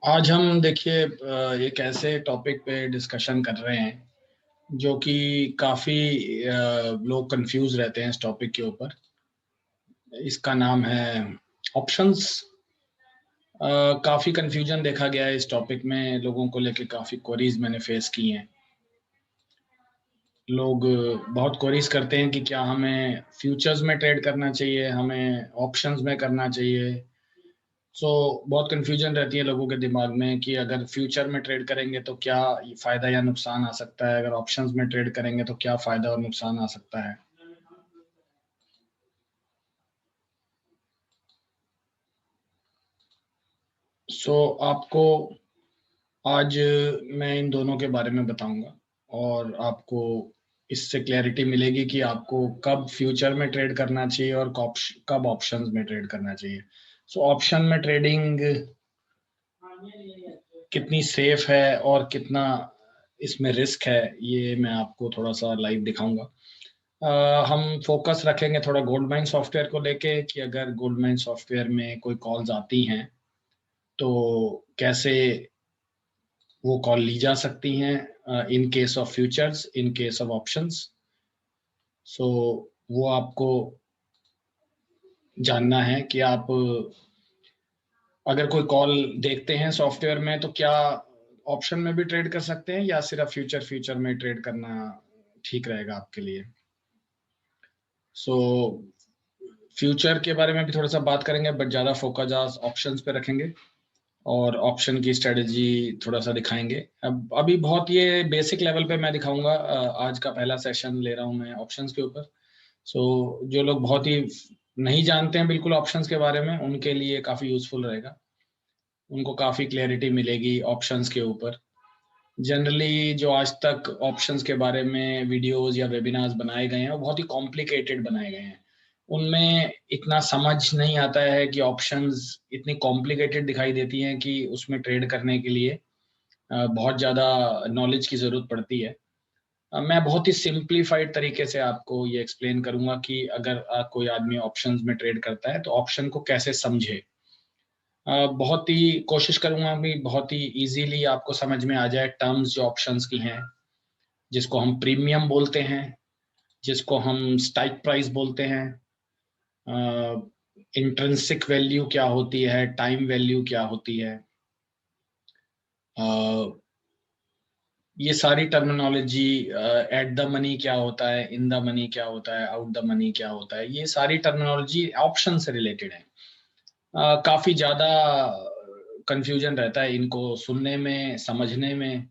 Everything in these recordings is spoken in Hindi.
आज हम देखिए एक ऐसे टॉपिक पे डिस्कशन कर रहे हैं जो कि काफ़ी लोग कंफ्यूज रहते हैं इस टॉपिक के ऊपर। इसका नाम है ऑप्शंस। काफ़ी कंफ्यूजन देखा गया है इस टॉपिक में, लोगों को लेके काफ़ी क्वेरीज मैंने फेस की हैं। लोग बहुत क्वेरीज करते हैं कि क्या हमें फ्यूचर्स में ट्रेड करना चाहिए, हमें ऑप्शंस में करना चाहिए। बहुत कंफ्यूजन रहती है लोगों के दिमाग में कि अगर फ्यूचर में ट्रेड करेंगे तो क्या फायदा या नुकसान आ सकता है, अगर ऑप्शंस में ट्रेड करेंगे तो क्या फायदा और नुकसान आ सकता है। आपको आज मैं इन दोनों के बारे में बताऊंगा और आपको इससे क्लैरिटी मिलेगी कि आपको कब फ्यूचर में ट्रेड करना चाहिए और कब ऑप्शंस में ट्रेड करना चाहिए। ऑप्शन में ट्रेडिंग कितनी सेफ है और कितना इसमें रिस्क है, ये मैं आपको थोड़ा सा लाइव दिखाऊंगा। हम फोकस रखेंगे थोड़ा गोल्डमाइन सॉफ्टवेयर को लेके कि अगर गोल्डमाइन सॉफ्टवेयर में कोई कॉल्स आती हैं तो कैसे वो कॉल ली जा सकती हैं in case of futures, in case of options. So वो आपको जानना है कि आप अगर कोई कॉल देखते हैं सॉफ्टवेयर में तो क्या ऑप्शन में भी ट्रेड कर सकते हैं या सिर्फ फ्यूचर फ्यूचर में ट्रेड करना ठीक रहेगा आपके लिए। सो फ्यूचर के बारे में भी थोड़ा सा बात करेंगे बट ज़्यादा फोकस आज ऑप्शंस पे रखेंगे और ऑप्शन की स्ट्रेटजी थोड़ा सा दिखाएंगे। अब अभी बहुत ये बेसिक लेवल पे मैं दिखाऊंगा। आज का पहला सेशन ले रहा हूँ मैं ऑप्शंस के ऊपर। जो लोग बहुत ही नहीं जानते हैं बिल्कुल ऑप्शंस के बारे में, उनके लिए काफ़ी यूजफुल रहेगा। उनको काफ़ी क्लैरिटी मिलेगी ऑप्शंस के ऊपर। जनरली जो आज तक ऑप्शंस के बारे में वीडियोस या वेबिनार्स बनाए गए हैं वो बहुत ही कॉम्प्लिकेटेड बनाए गए हैं। उनमें इतना समझ नहीं आता है कि ऑप्शंस इतनी कॉम्प्लिकेटेड दिखाई देती हैं कि उसमें ट्रेड करने के लिए बहुत ज़्यादा नॉलेज की ज़रूरत पड़ती है। मैं बहुत ही सिंप्लीफाइड तरीके से आपको ये एक्सप्लेन करूंगा कि अगर कोई आदमी ऑप्शंस में ट्रेड करता है तो ऑप्शन को कैसे समझे। बहुत ही कोशिश करूंगा कि बहुत ही इजीली आपको समझ में आ जाए टर्म्स जो ऑप्शंस की हैं, जिसको हम प्रीमियम बोलते हैं, जिसको हम स्ट्राइक प्राइस बोलते हैं, इंट्रिंसिक वैल्यू क्या होती है, टाइम वैल्यू क्या होती है। अ, ये सारी टर्मिनोलॉजी, एट द मनी क्या होता है, इन द मनी क्या होता है, आउट द मनी क्या होता है, ये सारी टर्मिनोलॉजी ऑप्शन से रिलेटेड है। काफी ज्यादा कंफ्यूजन रहता है इनको सुनने में, समझने में,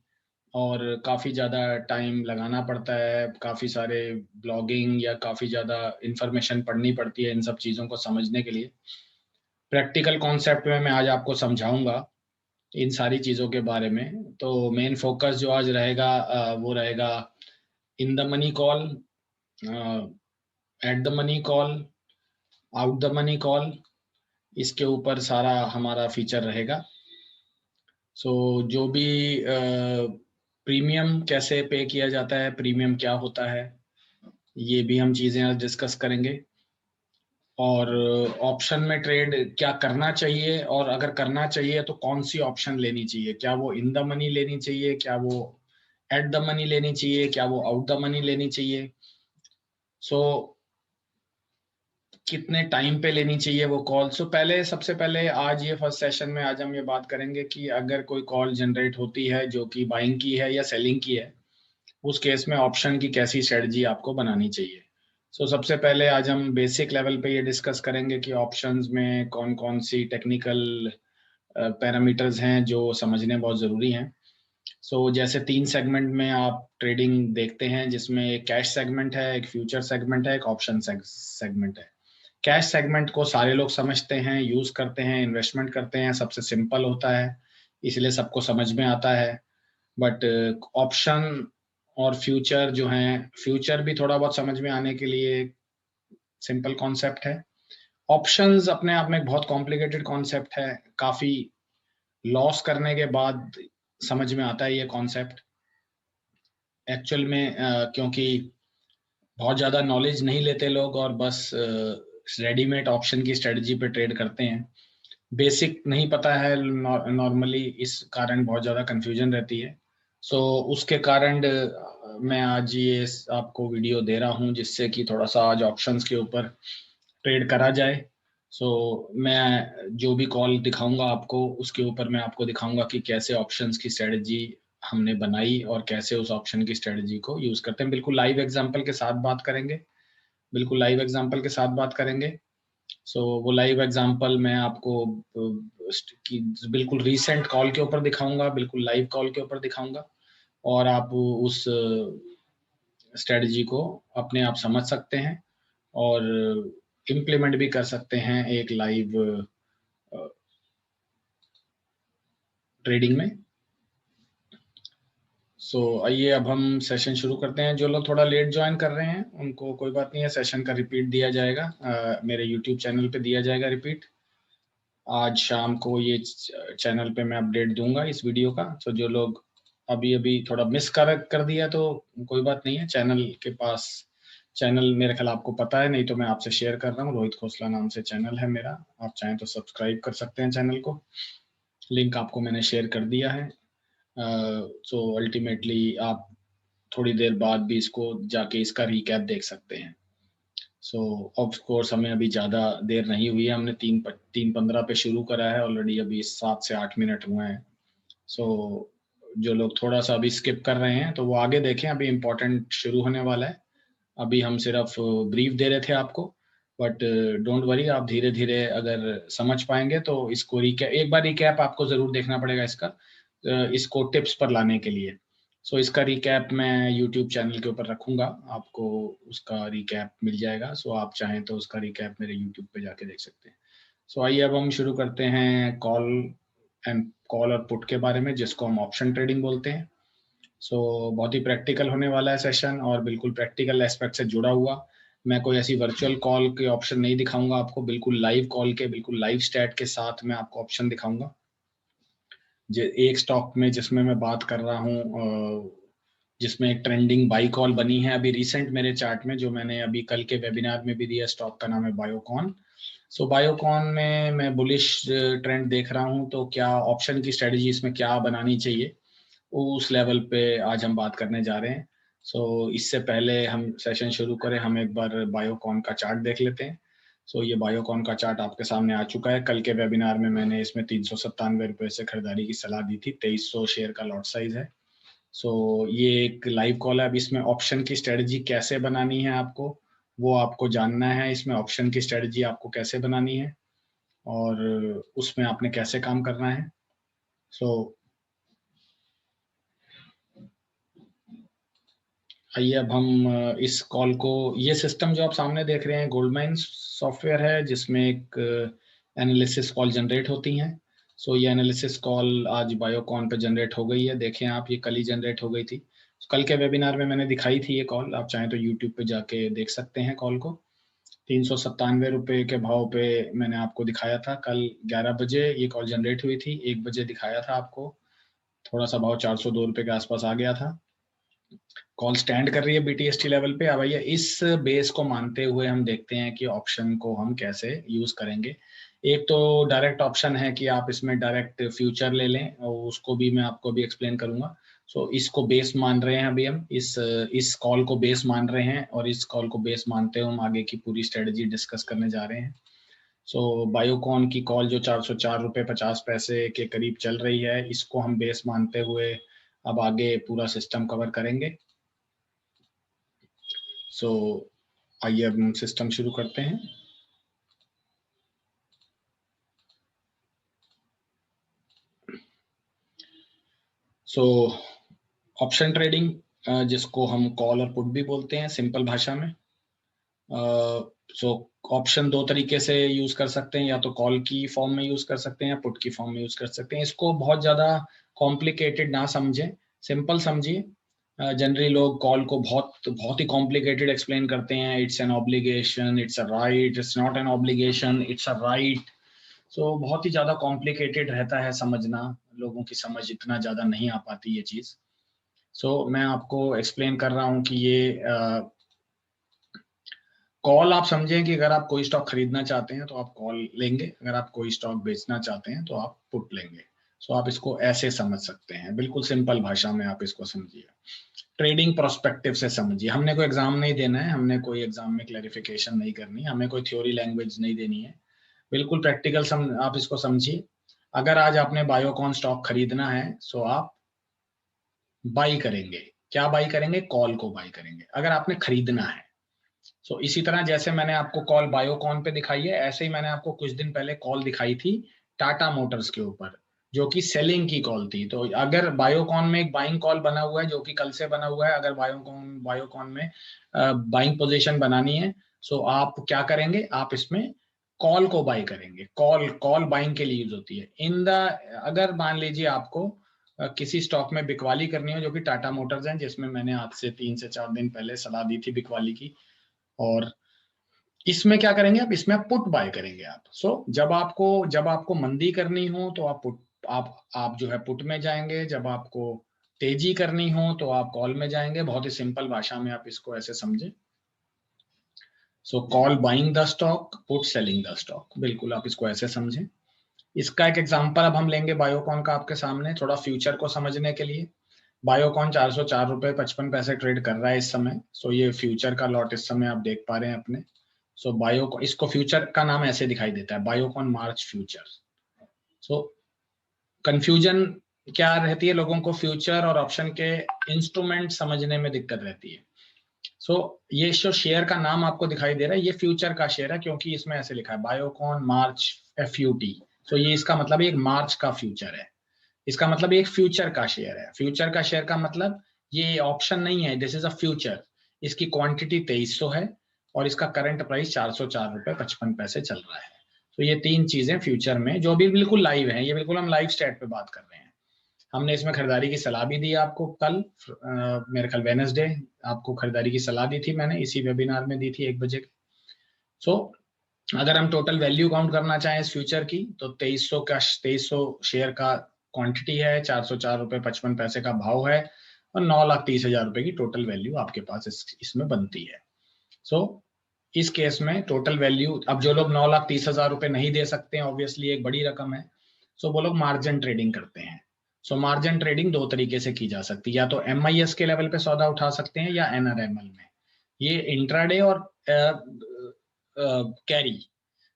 और काफी ज्यादा टाइम लगाना पड़ता है, काफी सारे ब्लॉगिंग या काफी ज्यादा इंफॉर्मेशन पढ़नी पड़ती है इन सब चीजों को समझने के लिए। प्रैक्टिकल कॉन्सेप्ट में मैं आज आपको समझाऊंगा इन सारी चीजों के बारे में। तो मेन फोकस जो आज रहेगा वो रहेगा in the money call, eight the money call, out the money call, इसके ऊपर सारा हमारा फीचर रहेगा। जो भी प्रीमियम कैसे पे किया जाता है, प्रीमियम क्या होता है, ये भी हम चीजें आज डिस्कस करेंगे। और ऑप्शन में ट्रेड क्या करना चाहिए, और अगर करना चाहिए तो कौन सी ऑप्शन लेनी चाहिए, क्या वो इन द मनी लेनी चाहिए, क्या वो एट द मनी लेनी चाहिए, क्या वो आउट द मनी लेनी चाहिए। सो कितने टाइम पे लेनी चाहिए वो कॉल। पहले सबसे पहले आज ये फर्स्ट सेशन में आज हम ये बात करेंगे कि अगर कोई कॉल जनरेट होती है जो कि बाइंग की है या सेलिंग की है, उस केस में ऑप्शन की कैसी स्ट्रेटजी आपको बनानी चाहिए। सबसे पहले आज हम बेसिक लेवल पे ये डिस्कस करेंगे कि ऑप्शंस में कौन कौन सी टेक्निकल पैरामीटर्स हैं जो समझने बहुत ज़रूरी हैं। जैसे तीन सेगमेंट में आप ट्रेडिंग देखते हैं, जिसमें एक कैश सेगमेंट है, एक फ्यूचर सेगमेंट है, एक ऑप्शन सेगमेंट है। कैश सेगमेंट को सारे लोग समझते हैं, यूज करते हैं, इन्वेस्टमेंट करते हैं, सबसे सिंपल होता है, इसलिए सबको समझ में आता है। बट ऑप्शन और फ्यूचर जो हैं, फ्यूचर भी थोड़ा बहुत समझ में आने के लिए सिंपल कॉन्सेप्ट है। ऑप्शंस अपने आप में एक बहुत कॉम्प्लिकेटेड कॉन्सेप्ट है, काफी लॉस करने के बाद समझ में आता है ये कॉन्सेप्ट एक्चुअल में। क्योंकि बहुत ज़्यादा नॉलेज नहीं लेते लोग और बस रेडीमेड ऑप्शन की स्ट्रेटजी पे ट्रेड करते हैं। बेसिक नहीं पता है नॉर्मली, इस कारण बहुत ज़्यादा कंफ्यूजन रहती है। सो उसके कारण मैं आज ये आपको वीडियो दे रहा हूँ, जिससे कि थोड़ा सा आज ऑप्शंस के ऊपर ट्रेड करा जाए। सो मैं जो भी कॉल दिखाऊंगा आपको, उसके ऊपर मैं आपको दिखाऊंगा कि कैसे ऑप्शंस की स्ट्रेटजी हमने बनाई और कैसे उस ऑप्शन की स्ट्रेटजी को यूज करते हैं। बिल्कुल लाइव एग्जांपल के साथ बात करेंगे, बिल्कुल लाइव एग्जांपल के साथ बात करेंगे। सो वो लाइव एग्जांपल मैं आपको कि बिल्कुल रीसेंट कॉल के ऊपर दिखाऊंगा, बिल्कुल लाइव कॉल के ऊपर दिखाऊंगा, और आप उस स्ट्रेटजी को अपने आप समझ सकते हैं और इम्प्लीमेंट भी कर सकते हैं एक लाइव ट्रेडिंग में। सो आइए अब हम सेशन शुरू करते हैं। जो लोग थोड़ा लेट ज्वाइन कर रहे हैं उनको कोई बात नहीं है, सेशन का रिपीट दिया जाएगा, मेरे यूट्यूब चैनल पे दिया जाएगा रिपीट। आज शाम को ये चैनल पे मैं अपडेट दूंगा इस वीडियो का। तो जो लोग अभी अभी थोड़ा मिस कर दिया तो कोई बात नहीं है, चैनल के पास, चैनल मेरे ख्याल आपको पता है, नहीं तो मैं आपसे शेयर कर रहा हूँ। रोहित खोसला नाम से चैनल है मेरा, आप चाहें तो सब्सक्राइब कर सकते हैं चैनल को, लिंक आपको मैंने शेयर कर दिया है। सो अल्टीमेटली आप थोड़ी देर बाद भी इसको जाके इसका रिकैप देख सकते हैं। सो ऑफ कोर्स हमें अभी ज़्यादा देर नहीं हुई है, हमने 3:15 पे शुरू करा है ऑलरेडी, अभी 7 से 8 मिनट हुए हैं। सो जो लोग थोड़ा सा अभी स्किप कर रहे हैं तो वो आगे देखें, अभी इम्पोर्टेंट शुरू होने वाला है। अभी हम सिर्फ ब्रीफ दे रहे थे आपको, बट डोंट वरी, आप धीरे धीरे अगर समझ पाएंगे तो इसको एक बार रिकैप आपको ज़रूर देखना पड़ेगा इसका, इसको टिप्स पर लाने के लिए। सो इसका रिकैप मैं यूट्यूब चैनल के ऊपर रखूंगा, आपको उसका रिकैप मिल जाएगा। सो आप चाहें तो उसका रिकैप मेरे यूट्यूब पे जाके देख सकते हैं। सो आइए अब हम शुरू करते हैं कॉल और पुट के बारे में, जिसको हम ऑप्शन ट्रेडिंग बोलते हैं। सो बहुत ही प्रैक्टिकल होने वाला है सेशन, और बिल्कुल प्रैक्टिकल एस्पेक्ट से जुड़ा हुआ। मैं कोई ऐसी वर्चुअल कॉल के ऑप्शन नहीं दिखाऊंगा आपको, बिल्कुल लाइव कॉल के, बिल्कुल लाइव स्टैट के साथ मैं आपको ऑप्शन दिखाऊंगा। एक स्टॉक में जिसमें मैं बात कर रहा हूँ, जिसमें एक ट्रेंडिंग बाई कॉल बनी है अभी रिसेंट मेरे चार्ट में, जो मैंने अभी कल के वेबिनार में भी दिया। स्टॉक का नाम है बायोकॉन। सो बायोकॉन में मैं बुलिश ट्रेंड देख रहा हूँ, तो क्या ऑप्शन की स्ट्रेटजी इसमें क्या बनानी चाहिए, उस लेवल पे आज हम बात करने जा रहे हैं। सो इससे पहले हम सेशन शुरू करें, हम एक बार बायोकॉन का चार्ट देख लेते हैं। सो ये बायोकॉन का चार्ट आपके सामने आ चुका है। कल के वेबिनार में मैंने इसमें 397 रुपये से खरीदारी की सलाह दी थी, 2300 शेयर का लॉट साइज है। सो ये एक लाइव कॉल है। अब इसमें ऑप्शन की स्ट्रेटजी कैसे बनानी है आपको, वो आपको जानना है। इसमें ऑप्शन की स्ट्रेटजी आपको कैसे बनानी है और उसमें आपने कैसे काम करना है। सो आइए अब हम इस कॉल को, ये सिस्टम जो आप सामने देख रहे हैं गोल्डमाइन सॉफ्टवेयर है, जिसमें एक एनालिसिस कॉल जनरेट होती हैं। सो ये एनालिसिस कॉल आज बायोकॉन पे जनरेट हो गई है, देखें आप, ये कल ही जनरेट हो गई थी। कल के वेबिनार में मैंने दिखाई थी ये कॉल, आप चाहें तो यूट्यूब पे जाके देख सकते हैं कॉल को। 397 रुपये के भाव पे मैंने आपको दिखाया था कल 11 बजे, ये कॉल जनरेट हुई थी। 1 बजे दिखाया था आपको, थोड़ा सा भाव 402 रुपये के आसपास आ गया था। कॉल स्टैंड कर रही है BTST लेवल पे। अब भैया इस बेस को मानते हुए हम देखते हैं कि ऑप्शन को हम कैसे यूज करेंगे। एक तो डायरेक्ट ऑप्शन है कि आप इसमें डायरेक्ट फ्यूचर ले लें, और उसको भी मैं आपको भी एक्सप्लेन करूंगा। सो इसको बेस मान रहे हैं अभी हम, इस कॉल को बेस मान रहे हैं, और इस कॉल को बेस मानते हुए हम आगे की पूरी स्ट्रेटजी डिस्कस करने जा रहे हैं। सो बायोकॉन की कॉल जो 404 रुपये 50 पैसे के करीब चल रही है, इसको हम बेस मानते हुए अब आगे पूरा सिस्टम कवर करेंगे। सो आइए अब हम सिस्टम शुरू करते हैं। सो ऑप्शन ट्रेडिंग, जिसको हम कॉल और पुट भी बोलते हैं सिंपल भाषा में। सो ऑप्शन दो तरीके से यूज कर सकते हैं, या तो कॉल की फॉर्म में यूज कर सकते हैं या पुट की फॉर्म में यूज कर सकते हैं। इसको बहुत ज्यादा कॉम्प्लिकेटेड ना समझें, सिंपल समझिए। जनरली लोग कॉल को बहुत बहुत ही कॉम्प्लिकेटेड एक्सप्लेन करते हैं। It's an obligation, it's a right, it's not an obligation, it's a right. So बहुत ही ज्यादा कॉम्प्लिकेटेड रहता है समझना, लोगों की समझ इतना ज्यादा नहीं आ पाती ये चीज। सो मैं आपको एक्सप्लेन कर रहा हूँ कि ये कॉल आप समझें कि अगर आप कोई स्टॉक खरीदना चाहते हैं तो आप कॉल लेंगे, अगर आप कोई स्टॉक बेचना चाहते हैं तो आप पुट लेंगे। सो आप इसको ऐसे समझ सकते हैं, बिल्कुल सिंपल भाषा में आप इसको समझिए, ट्रेडिंग प्रोस्पेक्टिव से समझिए। हमने कोई एग्जाम नहीं देना है, हमने कोई एग्जाम में क्लैरिफिकेशन नहीं करनी, हमें कोई थ्योरी लैंग्वेज नहीं देनी है, बिल्कुल प्रैक्टिकल आप इसको समझिए। अगर आज आपने बायोकॉन स्टॉक खरीदना है सो आप बाई करेंगे। क्या बाई करेंगे? कॉल को बाई करेंगे अगर आपने खरीदना है। सो इसी तरह जैसे मैंने आपको कॉल बायोकॉन पे दिखाई है, ऐसे ही मैंने आपको कुछ दिन पहले कॉल दिखाई थी टाटा मोटर्स के ऊपर, जो कि सेलिंग की कॉल थी। तो अगर बायोकॉन में एक बाइंग कॉल बना हुआ है जो कि कल से बना हुआ है, अगर बायोकॉन में बाइंग पोजीशन बनानी है सो आप क्या करेंगे? आप इसमें कॉल को बाई करेंगे। कॉल कॉल बाइंग के लिए यूज होती है। अगर मान लीजिए आपको किसी स्टॉक में बिकवाली करनी हो, जो कि टाटा मोटर्स है, जिसमें मैंने आज से 3 से 4 दिन पहले सलाह दी थी बिकवाली की, और इसमें क्या करेंगे आप? इसमें आप पुट बाय करेंगे आप। जब आपको मंदी करनी हो तो आप पुट आप जो है पुट में जाएंगे, जब आपको तेजी करनी हो तो आप कॉल में जाएंगे। बहुत ही सिंपल भाषा में आप इसको ऐसे समझे। So call buying the stock, put selling the stock, बिल्कुल आप इसको ऐसे समझें। इसका एक एग्जांपल अब हम लेंगे बायोकॉन का आपके सामने, थोड़ा फ्यूचर को समझने के लिए। बायोकॉन 404 रुपए 55 पैसे ट्रेड कर रहा है इस समय। सो ये फ्यूचर का लॉट इस समय आप देख पा रहे हैं अपने। सो बायो इसको फ्यूचर का नाम ऐसे दिखाई देता है, बायोकॉन मार्च फ्यूचर। सो कंफ्यूजन क्या रहती है लोगों को? फ्यूचर और ऑप्शन के इंस्ट्रूमेंट समझने में दिक्कत रहती है। सो ये जो शेयर का नाम आपको दिखाई दे रहा है ये फ्यूचर का शेयर है, क्योंकि इसमें ऐसे लिखा है बायोकॉन मार्च FUT। सो ये इसका मतलब एक मार्च का फ्यूचर है। इसका मतलब एक फ्यूचर का शेयर है। फ्यूचर का शेयर का मतलब ये ऑप्शन नहीं है, दिस इज अ फ्यूचर। इसकी क्वांटिटी 2300 है और इसका करंट प्राइस 404 रुपए 55 पैसे चल रहा है। तो ये तीन चीजें फ्यूचर में जो भी बिल्कुल लाइव है, ये बिल्कुल हम लाइव स्टेट पे बात कर रहे हैं। हमने इसमें खरीदारी की सलाह भी दी आपको कल, मेरे ख्याल वेडनेसडे आपको खरीदारी की सलाह दी थी, मैंने इसी वेबिनार में दी थी 1 बजे। सो अगर हम टोटल वैल्यू काउंट करना चाहें इस फ्यूचर की तो 2300 शेयर का क्वांटिटी है, 404 रुपए 55 पैसे का भाव है, और 9,30,000 रुपए की टोटल वैल्यू आपके पास इसमें बनती है। सो इस केस में टोटल वैल्यू, अब जो लोग 9,30,000 रुपए नहीं दे सकते हैं, ऑब्वियसली एक बड़ी रकम है, सो वो लोग मार्जिन ट्रेडिंग करते हैं। सो मार्जिन ट्रेडिंग दो तरीके से की जा सकती है, या तो MIS के लेवल पे सौदा उठा सकते हैं या NRML में। ये इंट्राडे और कैरी।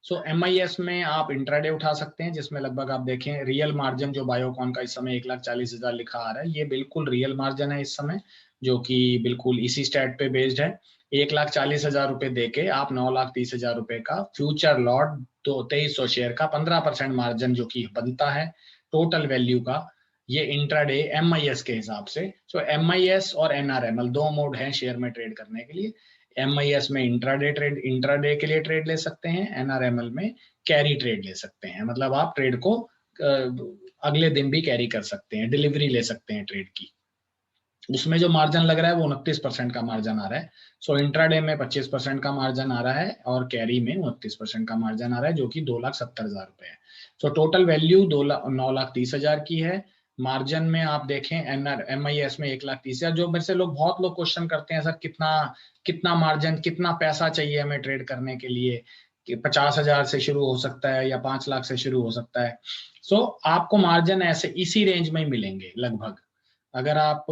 सो MIS में आप इंट्राडे उठा सकते हैं, जिसमें लगभग आप देखें रियल मार्जिन जो बायोकॉन का इस समय 1,40,000 लिखा आ रहा है, ये बिल्कुल रियल मार्जिन है इस समय, जो कि बिल्कुल इसी स्टैट पे बेस्ड है। 1,40,000 रुपए देके आप 9,30,000 रुपए का फ्यूचर लॉट, तो 2300 शेयर का 15% मार्जिन जो कि बनता है टोटल वैल्यू का, ये इंट्राडे MIS के हिसाब से। सो MIS और NRML दो मोड हैं शेयर में ट्रेड करने के लिए। MIS में इंट्राडे के लिए ट्रेड ले सकते हैं, NRML में कैरी ट्रेड ले सकते हैं, मतलब आप ट्रेड को अगले दिन भी कैरी कर सकते हैं, डिलीवरी ले सकते हैं ट्रेड की। उसमें जो मार्जिन लग रहा है वो 29% का मार्जिन आ रहा है। सो इंट्राडे में 25% का मार्जिन आ रहा है और कैरी में 29% का मार्जिन आ रहा है, जो कि 2,70,000 रुपए है। सो टोटल वैल्यू 9,30,000 की है। मार्जिन में आप देखें MIS में 1,30,000। जो मेरे से बहुत लोग क्वेश्चन करते हैं, सर कितना कितना मार्जिन, कितना पैसा चाहिए हमें ट्रेड करने के लिए, कि 50,000 से शुरू हो सकता है या 5 लाख से शुरू हो सकता है। सो आपको मार्जिन ऐसे इसी रेंज में ही मिलेंगे लगभग। अगर आप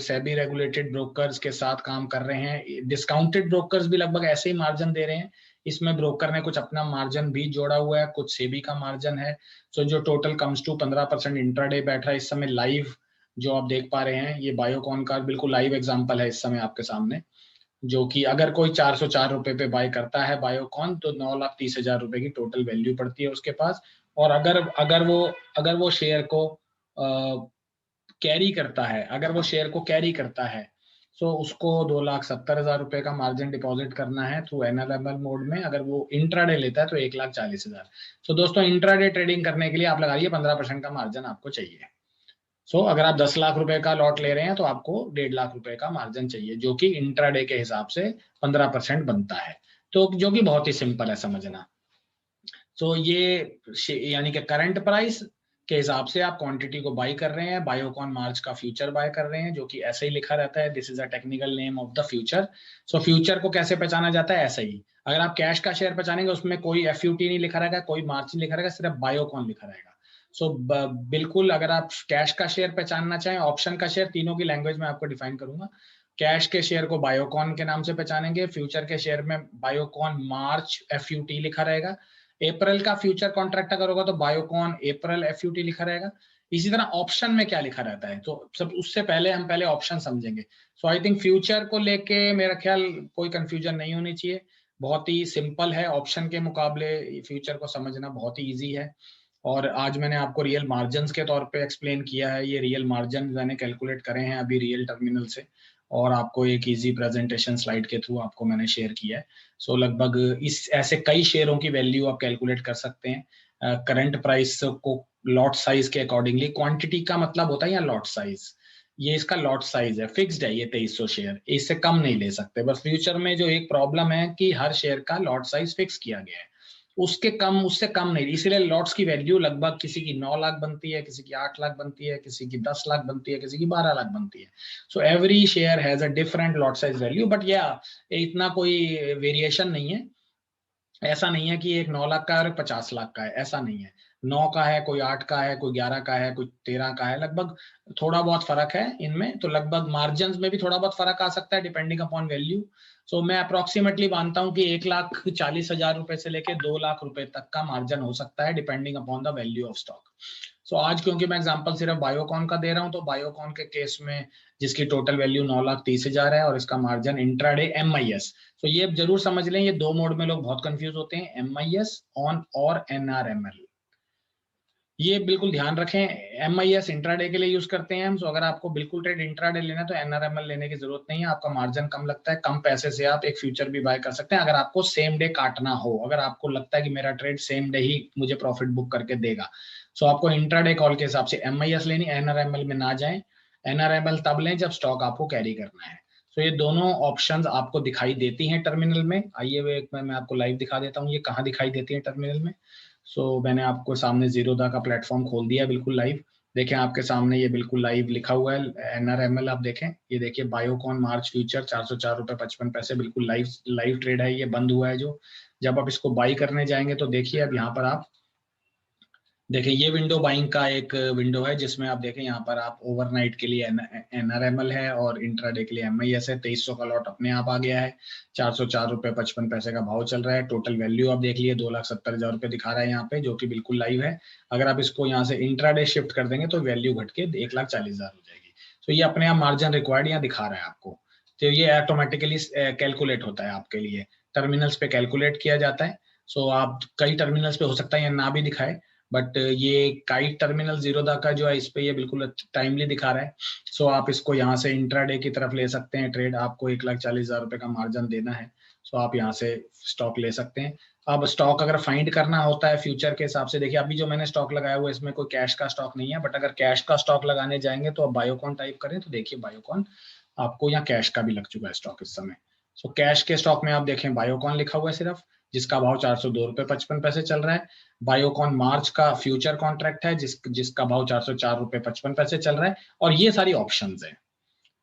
सेबी रेगुलेटेड ब्रोकर्स के साथ काम कर रहे हैं, डिस्काउंटेड ब्रोकर्स भी लगभग ऐसे ही मार्जिन दे रहे हैं। इसमें ब्रोकर ने कुछ अपना मार्जिन भी जोड़ा हुआ है, कुछ सेबी का मार्जिन है। सो जो टोटल कम्स टू 15% इंट्राडे बैठ रहा है इस समय लाइव, जो आप देख पा रहे हैं। ये बायोकॉन का बिल्कुल लाइव एग्जांपल है इस समय आपके सामने, जो कि अगर कोई 404 रुपए पे बाय करता है बायोकॉन तो 9,30,000 रुपए की टोटल वैल्यू पड़ती है उसके पास। और अगर वो शेयर को कैरी करता है, अगर वो शेयर को कैरी करता है, सो उसको 2,70,000 रुपए का मार्जिन डिपॉजिट करना है थ्रू NRML मोड में। अगर वो इंट्राडे लेता है तो 1,40,000। सो दोस्तों इंट्राडे ट्रेडिंग करने के लिए आप लगाइए 15% का मार्जिन आपको चाहिए। सो अगर आप 10 लाख रुपए का लॉट ले रहे हैं तो आपको 1.5 लाख रुपए का मार्जिन चाहिए, जो कि इंट्राडे के हिसाब से 15% बनता है। तो जो कि बहुत ही सिंपल है समझना। तो ये यानी कि करंट प्राइस के हिसाब से आप क्वांटिटी को बाय कर रहे हैं। बायोकॉन मार्च का फ्यूचर बाय कर रहे हैं, जो कि ऐसे ही लिखा रहता है, this is a technical name of the future. So future को कैसे पहचाना जाता है, ऐसा ही। अगर आप कैश का शेयर पहचानेंगे, उसमें कोई FUT नहीं लिखा रहेगा, कोई मार्च नहीं लिखा रहेगा, सिर्फ बायोकॉन लिखा रहेगा। सो बिल्कुल, अगर आप कैश का शेयर पहचानना चाहें, ऑप्शन का शेयर, तीनों की लैंग्वेज में आपको डिफाइन करूंगा। कैश के शेयर को बायोकॉन के नाम से पहचानेंगे, फ्यूचर के शेयर में बायोकॉन मार्च FUT लिखा रहेगा। अप्रैल का फ्यूचर कॉन्ट्रैक्ट अगर होगा तो बायोकॉन अप्रैल FUT लिखा रहेगा। इसी तरह ऑप्शन में क्या लिखा रहता है, तो सब उससे पहले हम पहले ऑप्शन समझेंगे। सो आई थिंक फ्यूचर को लेके मेरा ख्याल कोई कंफ्यूजन नहीं होनी चाहिए, बहुत ही सिंपल है। ऑप्शन के मुकाबले फ्यूचर को समझना बहुत ही ईजी है। और आज मैंने आपको रियल मार्जिन के तौर पे एक्सप्लेन किया है। ये रियल मार्जिन मैंने कैलकुलेट करे हैं अभी रियल टर्मिनल से, और आपको एक इजी प्रेजेंटेशन स्लाइड के थ्रू आपको मैंने शेयर किया है। सो लगभग इस ऐसे कई शेयरों की वैल्यू आप कैलकुलेट कर सकते हैं करंट प्राइस को लॉट साइज के अकॉर्डिंगली। क्वांटिटी का मतलब होता है या लॉट साइज, ये इसका लॉट साइज है, फिक्स्ड है ये 2300 शेयर, इससे कम नहीं ले सकते। बस फ्यूचर में जो एक प्रॉब्लम है कि हर शेयर का लॉट साइज फिक्स किया गया है, उससे कम नहीं, इसीलिए लॉट्स की वैल्यू लगभग किसी की 9 लाख बनती है, किसी की 8 लाख बनती है, किसी की 10 लाख बनती है, किसी की 12 लाख बनती है। So every share has a different lot size value, but या इतना कोई वेरिएशन नहीं है। ऐसा नहीं है कि एक 9 लाख का है और एक 50 लाख का है, ऐसा नहीं है। 9 का है, कोई 8 का है, कोई 11 का है, कोई 13 का है, लगभग थोड़ा बहुत फर्क है इनमें। तो लगभग मार्जिन में भी थोड़ा बहुत फर्क आ सकता है डिपेंडिंग अपॉन वैल्यू। सो मैं अप्रोक्सीमेटली मानता हूँ कि 1,40,000 रुपए से लेके 2 लाख रुपए तक का मार्जिन हो सकता है depending upon the value of stock. So आज क्योंकि मैं एग्जांपल सिर्फ बायोकॉन का दे रहा हूँ, तो बायोकॉन के केस में जिसकी टोटल वैल्यू 9,30,000 है और इसका मार्जिन इंट्राडे MIS। तो ये जरूर समझ लें, ये दो मोड में लोग बहुत कंफ्यूज होते हैं, MIS ऑन और NRML। ये बिल्कुल ध्यान रखें, MIS इंट्राडे के लिए यूज करते हैं हम। सो अगर आपको बिल्कुल ट्रेड इंट्राडे लेना है तो NRML लेने की जरूरत नहीं है, आपका मार्जिन कम लगता है, कम पैसे से आप एक फ्यूचर भी बाय कर सकते हैं। अगर आपको सेम डे काटना हो, अगर आपको लगता है कि मेरा ट्रेड सेम डे ही मुझे प्रॉफिट बुक करके देगा, सो आपको इंट्राडे कॉल के हिसाब से MIS लेनी, NRML में ना जाए। NRML तब लें जब स्टॉक आपको कैरी करना है। तो ये दोनों ऑप्शंस आपको दिखाई देती हैं टर्मिनल में। आइए मैं आपको लाइव दिखा देता हूँ ये कहाँ दिखाई देती है टर्मिनल में। सो मैंने आपको सामने जीरोधा का प्लेटफॉर्म खोल दिया है बिल्कुल लाइव। देखें आपके सामने ये बिल्कुल लाइव लिखा हुआ है NRML, आप देखें, ये देखिए बायोकॉन मार्च फ्यूचर 404 रुपए 55 पैसे, बिल्कुल लाइव ट्रेड है, ये बंद हुआ है जो। जब आप इसको बाई करने जाएंगे तो देखिए अब यहाँ पर आप देखिए ये विंडो बाइंग का एक विंडो है, जिसमें आप देखें यहाँ पर आप ओवरनाइट के लिए NRML है और इंट्राडे के लिए MIS है। 2300 का लॉट अपने आप आ गया है, 404 रुपए 55 पैसे का भाव चल रहा है। टोटल वैल्यू आप देख लिए 2,70,000 रुपए दिखा रहा है यहाँ पे, जो कि बिल्कुल लाइव है। अगर आप इसको यहाँ से इंट्राडे शिफ्ट कर देंगे तो वैल्यू घट के 1,40,000 हो जाएगी। तो ये अपने आप मार्जिन रिक्वायर्ड यहाँ दिखा रहा है आपको। तो ये ऑटोमेटिकली कैलकुलेट होता है आपके लिए, टर्मिनल्स पे कैलकुलेट किया जाता है। सो आप कई टर्मिनल्स पे हो सकता है या ना भी दिखाए, बट ये काइट टर्मिनल जीरोधा का जो है इस पे ये बिल्कुल टाइमली दिखा रहा है। सो आप इसको यहाँ से इंट्राडे की तरफ ले सकते हैं ट्रेड, आपको 1,40,000 रुपए का मार्जिन देना है। सो आप यहाँ से स्टॉक ले सकते हैं। अब स्टॉक अगर फाइंड करना होता है फ्यूचर के हिसाब से, देखिए अभी जो मैंने स्टॉक लगाया हुआ है इसमें कोई कैश का स्टॉक नहीं है, बट अगर कैश का स्टॉक लगाने जाएंगे तो आप बायोकॉन टाइप करें तो देखिए बायोकॉन आपको यहाँ कैश का भी लग चुका है स्टॉक इस समय। सो कैश के स्टॉक में आप देखें बायोकॉन लिखा हुआ है सिर्फ, जिसका भाव 402 रुपए 55 पैसे चल रहा है। बायोकॉन मार्च का फ्यूचर कॉन्ट्रैक्ट है जिसका भाव 404 रुपए 55 पैसे चल रहा है। और ये सारी ऑप्शंस हैं,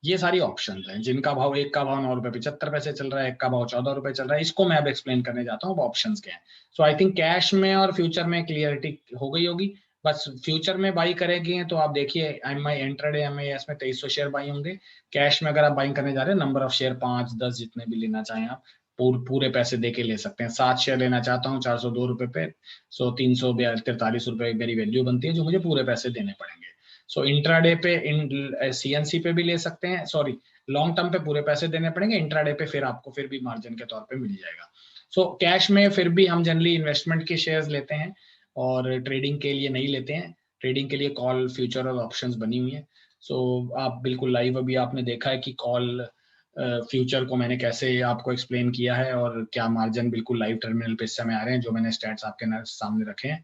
ये सारी ऑप्शंस हैं जिनका भाव, एक का भाव 9 रुपए 75 पैसे चल रहा है, एक का भाव 14 रुपए चल रहा है। इसको मैं अब एक्सप्लेन करने जाता हूँ ऑप्शंस क्या है। सो आई थिंक कैश में और फ्यूचर में क्लियरिटी हो गई होगी। बस फ्यूचर में बाई करेंगे तो आप देखिए इंट्राडे MIS में 2300 शेयर बाई होंगे। कैश में अगर आप बाइंग करने जा रहे हैं, नंबर ऑफ शेयर 5 10 जितने भी लेना चाहें आप पूरे पैसे देके ले सकते हैं। 7 शेयर लेना चाहता हूँ 402 रुपए पे, सो 343 रुपए मेरी वैल्यू बनती है, जो मुझे पूरे पैसे देने पड़ेंगे। सो इंट्राडे पे CNC पे भी ले सकते हैं, सॉरी लॉन्ग टर्म पे पूरे पैसे देने पड़ेंगे, इंट्राडे पे फिर आपको फिर भी मार्जिन के तौर पे मिल जाएगा। सो कैश में फिर भी हम जनरली इन्वेस्टमेंट के शेयर्स लेते हैं और ट्रेडिंग के लिए नहीं लेते हैं। ट्रेडिंग के लिए कॉल फ्यूचर और ऑप्शंस बनी हुई है। सो आप बिल्कुल लाइव अभी आपने देखा है कि कॉल फ्यूचर को मैंने कैसे आपको एक्सप्लेन किया है और क्या मार्जिन बिल्कुल लाइव टर्मिनल पे इस समय आ रहे हैं, जो मैंने स्टैट्स आपके सामने रखे हैं।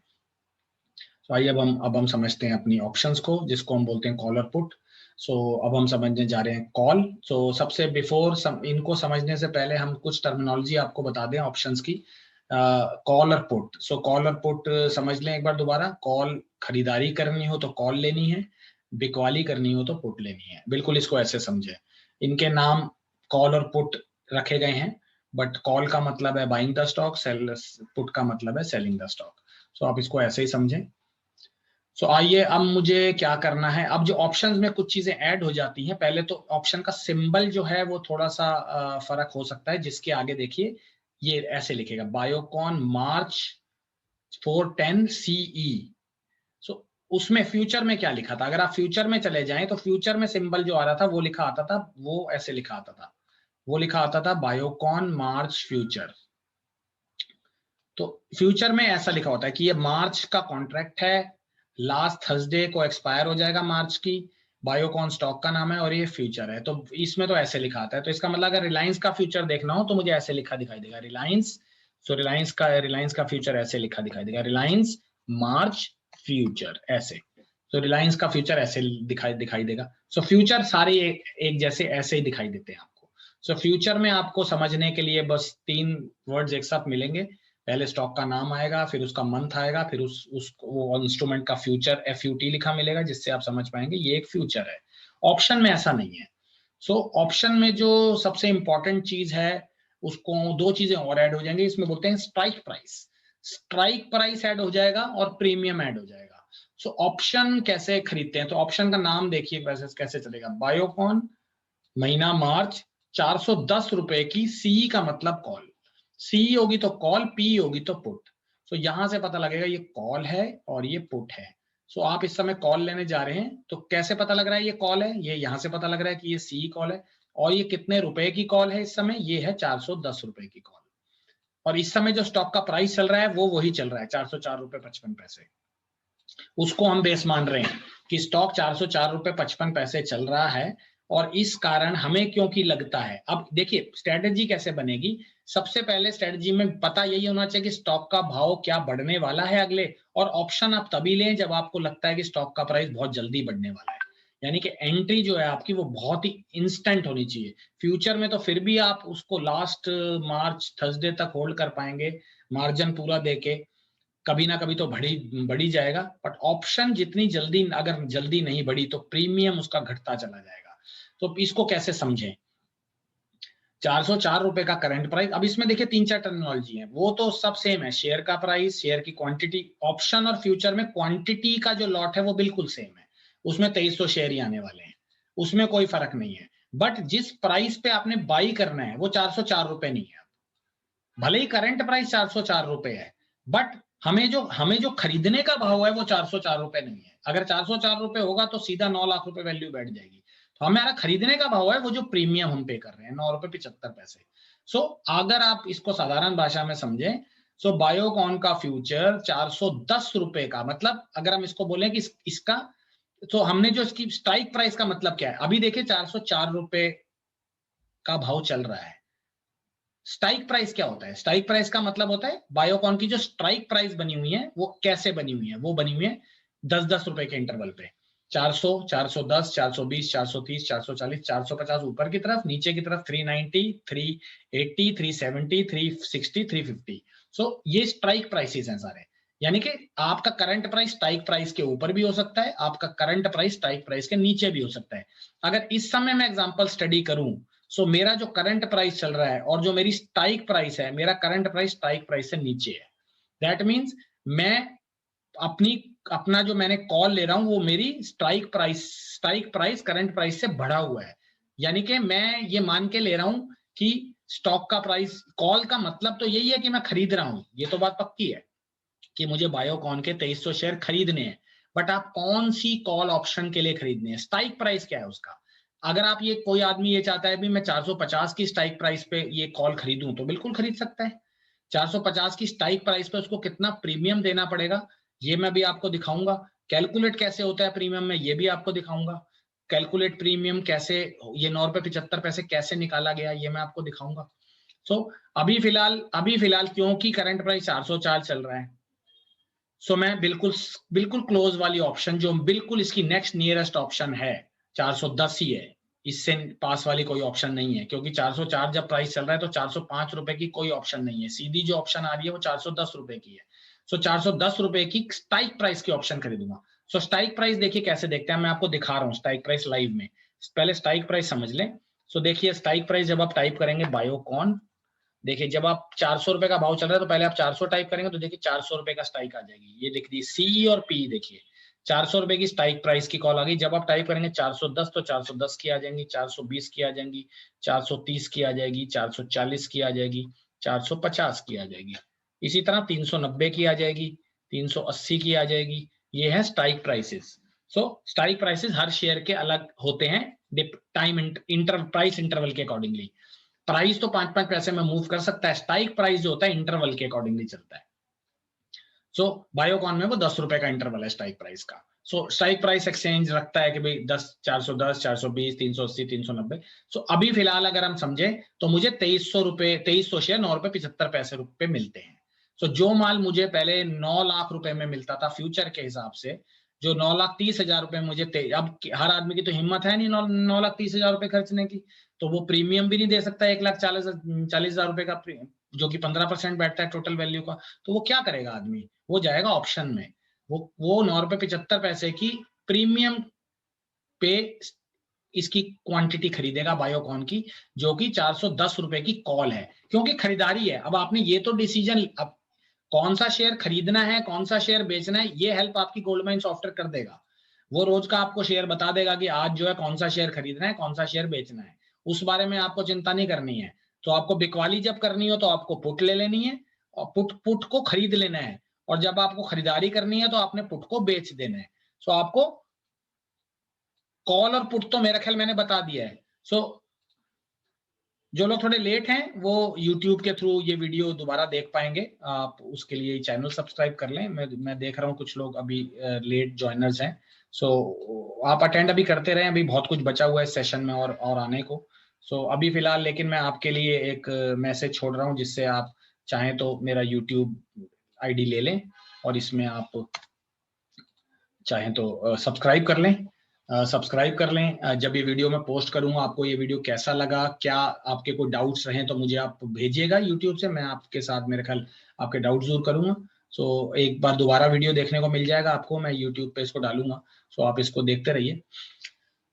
तो आइए अब हम समझते हैं अपनी ऑप्शंस को, जिसको हम बोलते हैं कॉल और पुट। सो अब हम समझने जा रहे हैं कॉल। सो सबसे बिफोर इनको समझने से पहले हम कुछ टर्मिनोलॉजी आपको बता दें ऑप्शंस की। कॉल और पुट, सो कॉल और पुट समझ लें एक बार दोबारा। कॉल खरीदारी करनी हो तो कॉल लेनी है, बिकवाली करनी हो तो पुट लेनी है। बिल्कुल इसको ऐसे समझे। इनके नाम कॉल और पुट रखे गए हैं, बट कॉल का मतलब है बाइंग द स्टॉक, पुट का मतलब है सेलिंग द स्टॉक। सो आप इसको ऐसे ही समझें। सो आइए अब मुझे क्या करना है। अब जो ऑप्शंस में कुछ चीजें ऐड हो जाती हैं, पहले तो ऑप्शन का सिंबल जो है वो थोड़ा सा फर्क हो सकता है। जिसके आगे देखिए ये ऐसे लिखेगा बायोकॉन मार्च 410 CE। सो उसमें फ्यूचर में क्या लिखा था, अगर आप फ्यूचर में चले जाएं तो फ्यूचर में सिंबल जो आ रहा था वो लिखा आता था, वो ऐसे लिखा आता था, वो लिखा आता था बायोकॉन मार्च फ्यूचर। तो फ्यूचर में ऐसा लिखा होता है कि ये मार्च का कॉन्ट्रैक्ट है, लास्ट थर्सडे को एक्सपायर हो जाएगा मार्च की, बायोकॉन स्टॉक का नाम है और ये फ्यूचर है। तो इसमें तो ऐसे लिखा आता है। तो इसका मतलब अगर रिलायंस का फ्यूचर देखना हो तो मुझे ऐसे लिखा दिखाई देगा रिलायंस। सो रिलायंस का फ्यूचर ऐसे लिखा दिखाई देगा, रिलायंस मार्च फ्यूचर ऐसे। तो रिलायंस का फ्यूचर ऐसे दिखाई देगा। सो फ्यूचर सारे एक जैसे ऐसे ही दिखाई देते हैं आपको। सो फ्यूचर में आपको समझने के लिए बस 3 वर्ड्स एक साथ मिलेंगे। पहले स्टॉक का नाम आएगा, फिर उसका मंथ आएगा, फिर वो इंस्ट्रूमेंट का फ्यूचर FUT लिखा मिलेगा, जिससे आप समझ पाएंगे ये एक फ्यूचर है। ऑप्शन में ऐसा नहीं है। सो ऑप्शन में जो सबसे इंपॉर्टेंट चीज है, उसको 2 चीजें और ऐड हो जाएंगी। इसमें बोलते हैं strike price. Strike price add हो जाएगा और प्रीमियम ऐड हो जाएगा। सो ऑप्शन कैसे खरीदते हैं, तो ऑप्शन का नाम देखिए वैसे कैसे चलेगा, बायोकॉन महीना मार्च 410 रुपए की, सी का मतलब कॉल, सी होगी तो कॉल, पी होगी तो पुट। सो यहां से पता लगेगा ये कॉल है और ये पुट है। सो आप इस समय कॉल लेने जा रहे हैं तो कैसे पता लग रहा है ये कॉल है, ये यहां से पता लग रहा है कि ये सी कॉल है। और ये कितने रुपए की कॉल है इस समय, ये है 410 रुपए की कॉल। और इस समय जो स्टॉक का प्राइस चल रहा है वो वही चल रहा है 404 रुपए 55 पैसे। उसको हम बेस मान रहे हैं कि स्टॉक 404 रुपए 55 पैसे चल रहा है। और इस कारण हमें क्योंकि लगता है, अब देखिए स्ट्रेटेजी कैसे बनेगी। सबसे पहले स्ट्रेटेजी में पता यही होना चाहिए कि स्टॉक का भाव क्या बढ़ने वाला है अगले। और ऑप्शन आप तभी लें जब आपको लगता है कि स्टॉक का प्राइस बहुत जल्दी बढ़ने वाला है, यानी कि एंट्री जो है आपकी वो बहुत ही इंस्टेंट होनी चाहिए। फ्यूचर में तो फिर भी आप उसको लास्ट मार्च थर्सडे तक होल्ड कर पाएंगे, मार्जिन पूरा देके, कभी ना कभी तो बढ़ी जाएगा। बट ऑप्शन जितनी जल्दी, अगर जल्दी नहीं बढ़ी तो प्रीमियम उसका घटता चला जाएगा। तो इसको कैसे समझें। 404 रुपए का करंट प्राइस, अब इसमें देखिए 3-4 टर्मिनोलॉजी है, वो तो सब सेम है, शेयर का प्राइस, शेयर की क्वांटिटी। ऑप्शन और फ्यूचर में क्वांटिटी का जो लॉट है वो बिल्कुल सेम है, उसमें 2300 शेयर ही आने वाले हैं, उसमें कोई फर्क नहीं है। बट जिस प्राइस पे आपने बाई करना है वो 404 रुपए नहीं है। भले ही करंट प्राइस 404 रुपए है, बट हमें जो खरीदने का भाव है वो 404 रुपए नहीं है। अगर 404 रुपए होगा तो सीधा 9 लाख रुपए वैल्यू बैठ जाएगी। तो हमारा खरीदने का भाव है वो जो प्रीमियम हम पे कर रहे हैं, 9 रुपए 75 पैसे। सो अगर आप इसको साधारण भाषा में समझें, सो बायोकॉन का फ्यूचर 410 रुपए का मतलब, अगर हम इसको बोलें कि इसका, तो हमने जो इसकी स्ट्राइक प्राइस का मतलब क्या है, अभी देखिए 404 रुपए का भाव चल रहा है। स्ट्राइक प्राइस क्या होता है, स्ट्राइक प्राइस का मतलब होता है बायोकॉन की जो स्ट्राइक प्राइस बनी हुई है वो कैसे बनी हुई है, वो बनी हुई है 10-10 रुपए के इंटरवल पे। 400, 410, 420, 430, 440, 450 ऊपर की तरफ, नीचे की तरफ 390, 380, 370, 360, 350। सो ये स्ट्राइक प्राइसेस हैं सारे। यानी कि आपका करंट प्राइस स्ट्राइक प्राइस के ऊपर भी हो सकता है, आपका करंट प्राइस स्ट्राइक प्राइस के नीचे भी हो सकता है। अगर इस समय मैं एग्जांपल स्टडी करूं, सो मेरा जो करंट प्राइस चल रहा है और जो मेरी स्ट्राइक प्राइस है, मेरा करंट प्राइस स्ट्राइक प्राइस से नीचे है। दैट मीन्स मैं अपना जो मैंने कॉल ले रहा हूं वो मेरी स्ट्राइक प्राइस करंट प्राइस से बढ़ा हुआ है। यानी कि मैं ये मान के ले रहा हूं कि स्टॉक का प्राइस, कॉल का मतलब तो यही है कि मैं खरीद रहा हूं, ये तो बात पक्की है कि मुझे बायोकॉन के 2300 शेयर खरीदने हैं। बट आप कौन सी कॉल ऑप्शन के लिए खरीदने हैं, स्ट्राइक प्राइस क्या है उसका। अगर आप ये, कोई आदमी ये चाहता है भी मैं 450 की स्ट्राइक प्राइस पे ये कॉल खरीदूं तो बिल्कुल खरीद सकता है। 450 की स्ट्राइक प्राइस पे उसको कितना प्रीमियम देना पड़ेगा ये मैं भी आपको दिखाऊंगा। कैलकुलेट कैसे होता है प्रीमियम में ये भी आपको दिखाऊंगा। कैलकुलेट प्रीमियम कैसे, ये 9 रुपए 75 पैसे कैसे निकाला गया ये मैं आपको दिखाऊंगा। सो अभी फिलहाल क्योंकि करंट प्राइस 404 चल रहा है, सो मैं बिल्कुल क्लोज वाली ऑप्शन जो बिल्कुल इसकी नेक्स्ट नियरेस्ट ऑप्शन है 410 ही है, इससे पास वाली कोई ऑप्शन नहीं है। क्योंकि 404 जब प्राइस चल रहा है तो 405 रुपए की कोई ऑप्शन नहीं है, सीधी जो ऑप्शन आ रही है वो 410 रुपए की है। सो 410 रुपए की स्ट्राइक प्राइस की ऑप्शन खरीदूंगा। सो स्ट्राइक प्राइस देखिए कैसे देखते हैं, मैं आपको दिखा रहा हूँ स्ट्राइक प्राइस लाइव में। पहले स्ट्राइक प्राइस समझ लें। सो देखिए स्ट्राइक प्राइस जब आप टाइप करेंगे बायोकॉन, देखिए जब आप 400 रुपए का भाव चल रहा है तो पहले आप 400 टाइप करेंगे तो देखिए 400 रुपए का स्ट्राइक आ जाएगी। ये दिख रही है सी और पी, देखिए 400 रुपए की स्ट्राइक प्राइस की कॉल आ गई। जब आप टाइप करेंगे 410 तो 410 की आ जाएंगी, 420 की आ जाएंगी, 430 की आ जाएगी, 440 की आ जाएगी, 450 की आ जाएगी, इसी तरह 390 की आ जाएगी, 380 की आ जाएगी। ये है स्ट्राइक प्राइसेस। सो स्ट्राइक प्राइसेस हर शेयर के अलग होते हैं टाइम प्राइस इंटरवल के अकॉर्डिंगली। प्राइस तो 5-5 पैसे में मूव कर सकता है, स्ट्राइक प्राइस जो होता है इंटरवल के अकॉर्डिंगली चलता है। सो बायोकॉन में वो 10 रुपए का इंटरवल है स्ट्राइक प्राइस का। सो स्ट्राइक प्राइस एक्सचेंज रखता है कि भाई 10, 410, 420, 380, 390। सो अभी फिलहाल अगर हम समझे तो मुझे 2300 शेयर 9 रुपए 75 पैसे रुपए मिलते हैं। सो जो माल मुझे पहले 9 लाख रुपए में मिलता था फ्यूचर के हिसाब से, जो 9,30,000 रुपए मुझे, अब हर आदमी की तो हिम्मत है नहीं 9,30,000 रुपए खर्चने की, तो वो प्रीमियम भी नहीं दे सकता 1,40,000 रुपए का, जो कि 15% बैठता है टोटल वैल्यू का। तो वो क्या करेगा आदमी, वो जाएगा ऑप्शन में, वो 9 रुपए 75 पैसे की प्रीमियम पे इसकी क्वांटिटी खरीदेगा बायोकॉन की, जो कि 410 रुपए की कॉल है, क्योंकि खरीदारी है। अब आपने ये तो डिसीजन, अब कौन सा शेयर खरीदना है कौन सा शेयर बेचना है, ये हेल्प आपकी गोल्डमैन सॉफ्टवेयर कर देगा। वो रोज का आपको शेयर बता देगा कि आज जो है कौन सा शेयर खरीदना है कौन सा शेयर बेचना है, उस बारे में आपको चिंता नहीं करनी है। तो आपको बिकवाली जब करनी हो तो आपको पुट ले लेनी है, और पुट को खरीद लेना है, और जब आपको खरीदारी करनी है तो आपने पुट को बेच देना है। सो आपको कॉल और पुट तो मेरा ख्याल मैंने बता दिया है। सो जो लोग थोड़े लेट हैं वो YouTube के थ्रू ये वीडियो दोबारा देख पाएंगे, आप उसके लिए चैनल सब्सक्राइब कर लें। मैं देख रहा हूँ कुछ लोग अभी लेट ज्वाइनर्स हैं। सो आप अटेंड अभी करते रहें, अभी बहुत कुछ बचा हुआ है सेशन में और आने को। सो अभी फिलहाल लेकिन मैं आपके लिए एक मैसेज छोड़ रहा हूँ, जिससे आप चाहें तो मेरा YouTube ID ले लें और इसमें आप चाहें तो सब्सक्राइब कर लें। सब्सक्राइब कर लें। जब ये वीडियो मैं पोस्ट करूंगा, आपको ये वीडियो कैसा लगा, क्या आपके कोई डाउट्स रहे तो मुझे आप भेजिएगा यूट्यूब से, मैं आपके साथ मेरे ख्याल आपके डाउट्स दूर करूंगा। सो एक बार दोबारा वीडियो देखने को मिल जाएगा आपको, मैं यूट्यूब पे इसको डालूंगा, सो आप इसको देखते रहिए।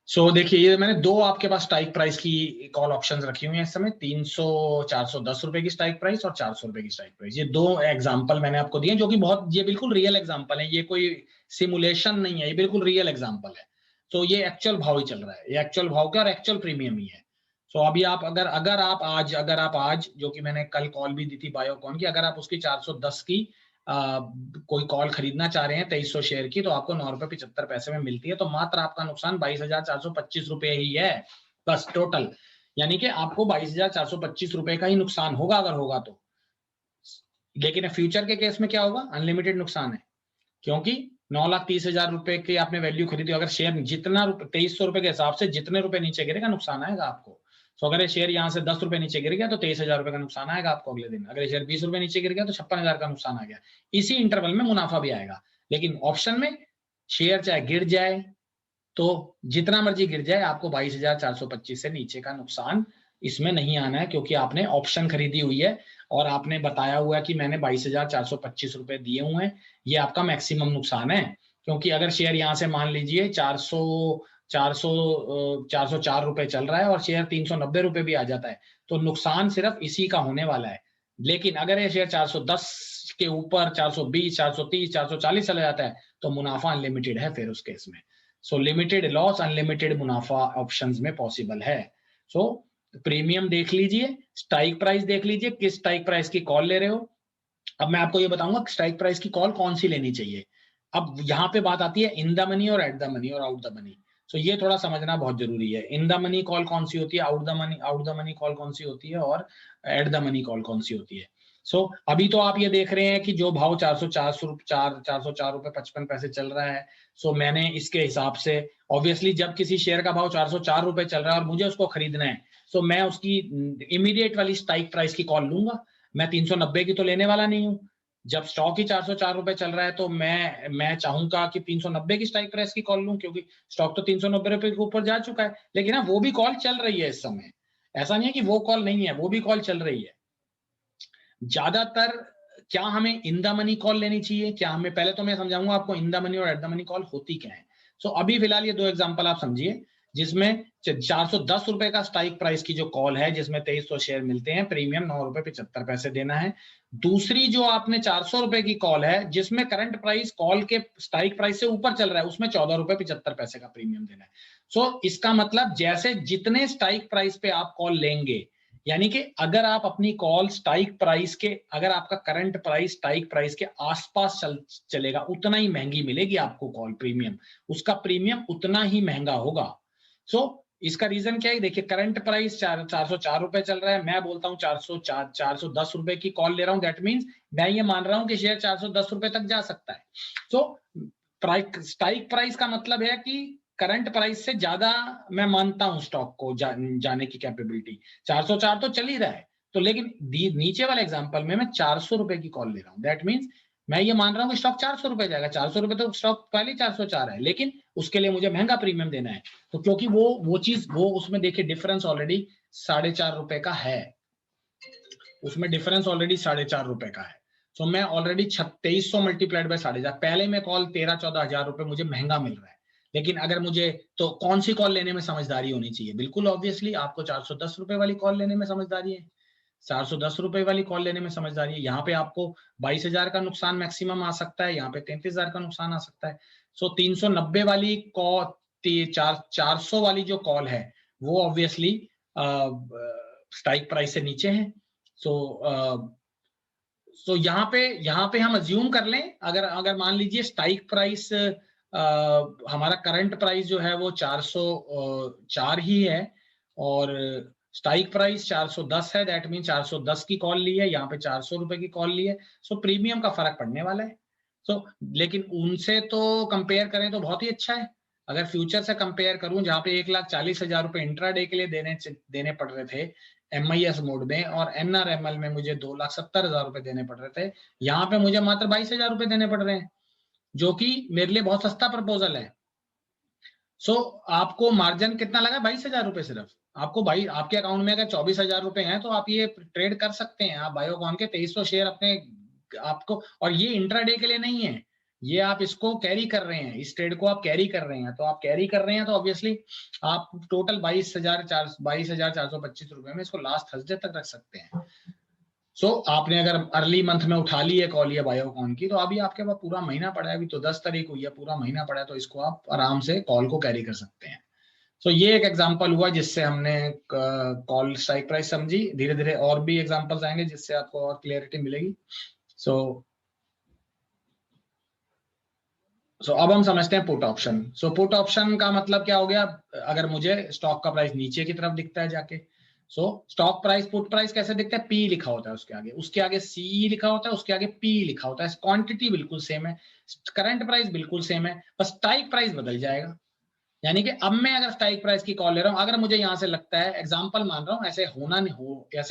सो देखिए ये मैंने दो आपके पास स्ट्राइक प्राइस की कॉल ऑप्शंस रखी हुई हैं इस समय, 410 रुपए की स्ट्राइक प्राइस और 400 रुपए की स्ट्राइक प्राइस। ये दो एग्जांपल मैंने आपको दिए जो कि बहुत, ये बिल्कुल रियल एग्जांपल है, ये कोई सिमुलेशन नहीं है, ये बिल्कुल रियल एग्जांपल है। तो ये एक्चुअल भाव ही चल रहा है, ये एक्चुअल भाव का और एक्चुअल प्रीमियम ही है। सो अभी आप अगर आप आज जो कि मैंने कल कॉल भी दी थी बायोकॉन की, अगर आप उसकी 410 की कोई कॉल खरीदना चाह रहे हैं 2300 शेयर की, तो आपको 9 रुपए 75 पैसे में मिलती है। तो मात्र आपका नुकसान 22,425 रुपए ही है बस टोटल, यानी कि आपको 22,425 रुपए का ही नुकसान होगा अगर होगा तो। लेकिन फ्यूचर के केस में क्या होगा, अनलिमिटेड नुकसान है, क्योंकि 9,30,000 रुपए की आपने वैल्यू खरीदी, अगर शेयर जितना 2300 रुपए के हिसाब से जितने रुपए नीचे गिरेगा नुकसान आएगा आपको। तो अगर ये शेयर यहाँ से 10 रुपए नीचे गिर गया तो 23,000 रुपए का नुकसान आएगा आपको अगले दिन। अगर ये शेयर 20 रुपए नीचे गिर गया तो 56,000 का नुकसान आ गया। इसी इंटरवल में मुनाफा भी आएगा। लेकिन ऑप्शन में शेयर चाहे गिर जाए तो जितना मर्जी गिर जाए, आपको 22,425 से नीचे का नुकसान इसमें नहीं आना है, क्योंकि आपने ऑप्शन खरीदी हुई है और आपने बताया हुआ है कि मैंने 22,425 रुपए दिए हुए हैं। ये आपका मैक्सिमम नुकसान है, क्योंकि अगर शेयर यहां से मान लीजिए 404 रुपए चल रहा है और शेयर 390 रुपए भी आ जाता है, तो नुकसान सिर्फ इसी का होने वाला है। लेकिन अगर ये शेयर 410 के ऊपर 420, 430, 440 चला जाता है तो मुनाफा अनलिमिटेड है फिर उस केस में। सो लिमिटेड लॉस अनलिमिटेड मुनाफा ऑप्शंस में पॉसिबल है। सो प्रीमियम देख लीजिए, स्ट्राइक प्राइस देख लीजिए, किस स्ट्राइक प्राइस की कॉल ले रहे हो। अब मैं आपको ये बताऊंगा स्ट्राइक प्राइस की कॉल कौन सी लेनी चाहिए। अब यहाँ पे बात आती है इन द मनी और एट द मनी और आउट द मनी। सो ये थोड़ा समझना बहुत जरूरी है। इन द मनी कॉल कौन सी होती है, आउट द मनी कॉल कौन सी होती है, और एट द मनी कॉल कौन सी होती है। सो अभी तो आप ये देख रहे हैं कि जो भाव 404 रुपए 55 पैसे चल रहा है, सो मैंने इसके हिसाब से ऑब्वियसली जब किसी शेयर का भाव 404 रुपए चल रहा है और मुझे उसको खरीदना है, सो मैं उसकी इमीडिएट वाली स्ट्राइक प्राइस की कॉल लूंगा। मैं 390 की तो लेने वाला नहीं हूं। जब स्टॉक ही 404 रुपए चल रहा है तो मैं चाहूंगा कि 390 की स्ट्राइक प्राइस की कॉल लूं, क्योंकि स्टॉक तो 390 रुपए के ऊपर जा चुका है। लेकिन हाँ, वो भी कॉल चल रही है इस समय, ऐसा नहीं है कि वो कॉल नहीं है, वो भी कॉल चल रही है। ज्यादातर क्या हमें इन द मनी कॉल लेनी चाहिए, क्या हमें, पहले तो मैं समझाऊंगा आपको इन द मनी और एट द मनी कॉल होती क्या है। सो अभी फिलहाल ये दो एग्जांपल आप समझिए, जिसमें 410 रुपए का स्ट्राइक प्राइस की जो कॉल है, जिसमें 2300 शेयर मिलते हैं, प्रीमियम 9 रुपए 75 पैसे देना है। दूसरी जो आपने 400 रुपए की कॉल है, जिसमें करंट प्राइस कॉल के स्ट्राइक प्राइस से ऊपर चल रहा है, उसमें 14 रुपए 75 पैसे का प्रीमियम देना है। सो इसका मतलब जैसे जितने स्ट्राइक प्राइस पे आप कॉल लेंगे, यानी कि अगर आप अपनी कॉल स्ट्राइक प्राइस के, अगर आपका करंट प्राइस स्ट्राइक प्राइस के आसपास चलेगा, उतना ही महंगी मिलेगी आपको कॉल प्रीमियम, उसका प्रीमियम उतना ही महंगा होगा। सो इसका रीजन क्या है, देखिए करंट प्राइस 404 रुपए चल रहा है, मैं बोलता हूँ 410 रुपए की कॉल ले रहा हूँ, दैट मीन्स मैं ये मान रहा हूँ कि शेयर 410 रुपए तक जा सकता है। सो स्ट्राइक प्राइस का मतलब है कि करंट प्राइस से ज्यादा मैं मानता हूं स्टॉक को जाने की कैपेबिलिटी। 404 तो चल ही रहा है, तो लेकिन नीचे वाले एग्जांपल में मैं 400 रुपए की कॉल ले रहा हूं, दैट मींस मैं ये मान रहा हूं कि स्टॉक 400 रुपए जाएगा। 400 रुपए तो स्टॉक पहले 404 है, लेकिन उसके लिए मुझे महंगा प्रीमियम देना है। तो क्योंकि वो चीज, वो उसमें देखिए डिफरेंस ऑलरेडी 4.5 रुपए का है, उसमें डिफरेंस ऑलरेडी 4.5 रुपए का है। तो मैं ऑलरेडी 2300 मल्टीप्लाइड बाय 4.5, पहले में कॉल 13-14 हजार रुपए मुझे महंगा मिल रहा है। लेकिन अगर मुझे, तो कौन सी कॉल लेने में समझदारी होनी चाहिए, बिल्कुल ऑब्वियसली आपको 410 रुपए वाली कॉल लेने में समझदारी है। 410 रुपए वाली कॉल लेने में समझदारी है। यहाँ पे आपको 22,000 का नुकसान मैक्सिमम आ सकता है, यहाँ पे 33,000 का नुकसान आ सकता है। सो 390 वाली कॉल, 400 वाली जो कॉल है वो ऑब्वियसली स्ट्राइक प्राइस से नीचे है। सो यहाँ पे हम अज्यूम कर लें, अगर मान लीजिए स्ट्राइक प्राइस, हमारा करंट प्राइस जो है वो 404 ही है और स्ट्राइक प्राइस 410 है, दैट मीन 410 की कॉल ली है, यहाँ पे 400 रुपए की कॉल ली है। सो प्रीमियम का फर्क पड़ने वाला है। सो लेकिन उनसे तो कंपेयर करें तो बहुत ही अच्छा है। अगर फ्यूचर से कंपेयर करूं, जहां पे 1,40,000 रुपए इंट्राडे के लिए देने पड़ रहे थे MIS मोड में, और NRML में मुझे 2,70,000 रुपए देने पड़ रहे थे, यहाँ पे मुझे मात्र 22,000 रुपए देने पड़ रहे हैं, जो कि मेरे लिए बहुत सस्ता प्रपोजल है। सो आपको मार्जिन कितना लगा, 22,000 रुपए सिर्फ। आपको भाई, आपके अकाउंट में अगर 24,000 रुपए हैं तो आप ये ट्रेड कर सकते हैं। आप बायोकॉन के 2300 शेयर अपने आपको, और ये इंट्राडे के लिए नहीं है, ये आप इसको कैरी कर रहे हैं, इस ट्रेड को आप कैरी कर रहे हैं। तो आप कैरी कर रहे हैं तो ऑब्वियसली आप टोटल 22,425 रुपए में इसको लास्ट थर्सडे तक रख सकते हैं। सो आपने अगर अर्ली मंथ में उठा ली है कॉल ये बायोकॉन की, तो अभी आपके पास पूरा महीना पड़ा है, अभी तो 10 तारीख हुई है, पूरा महीना पड़ा है, तो इसको आप आराम से कॉल को कैरी कर सकते हैं। सो ये एक एग्जांपल हुआ जिससे हमने कॉल स्ट्राइक प्राइस समझी। धीरे धीरे और भी एग्जांपल्स आएंगे जिससे आपको और क्लियरिटी मिलेगी। सो अब हम समझते हैं put option. So put option का मतलब क्या हो गया, अगर मुझे स्टॉक का प्राइस नीचे की तरफ दिखता है जाके, स्टॉक प्राइस, पुट प्राइस कैसे दिखता है, P लिखा होता है उसके आगे C लिखा होता है, उसके आगे P लिखा होता है। क्वांटिटी बिल्कुल सेम है, करंट प्राइस बिल्कुल सेम है, बस स्ट्राइक प्राइस बदल जाएगा। यानी कि अब मैं अगर स्ट्राइक प्राइस की कॉल ले रहा हूं, अगर मुझे यहां से लगता है, एग्जांपल मान रहा हूं, ऐसे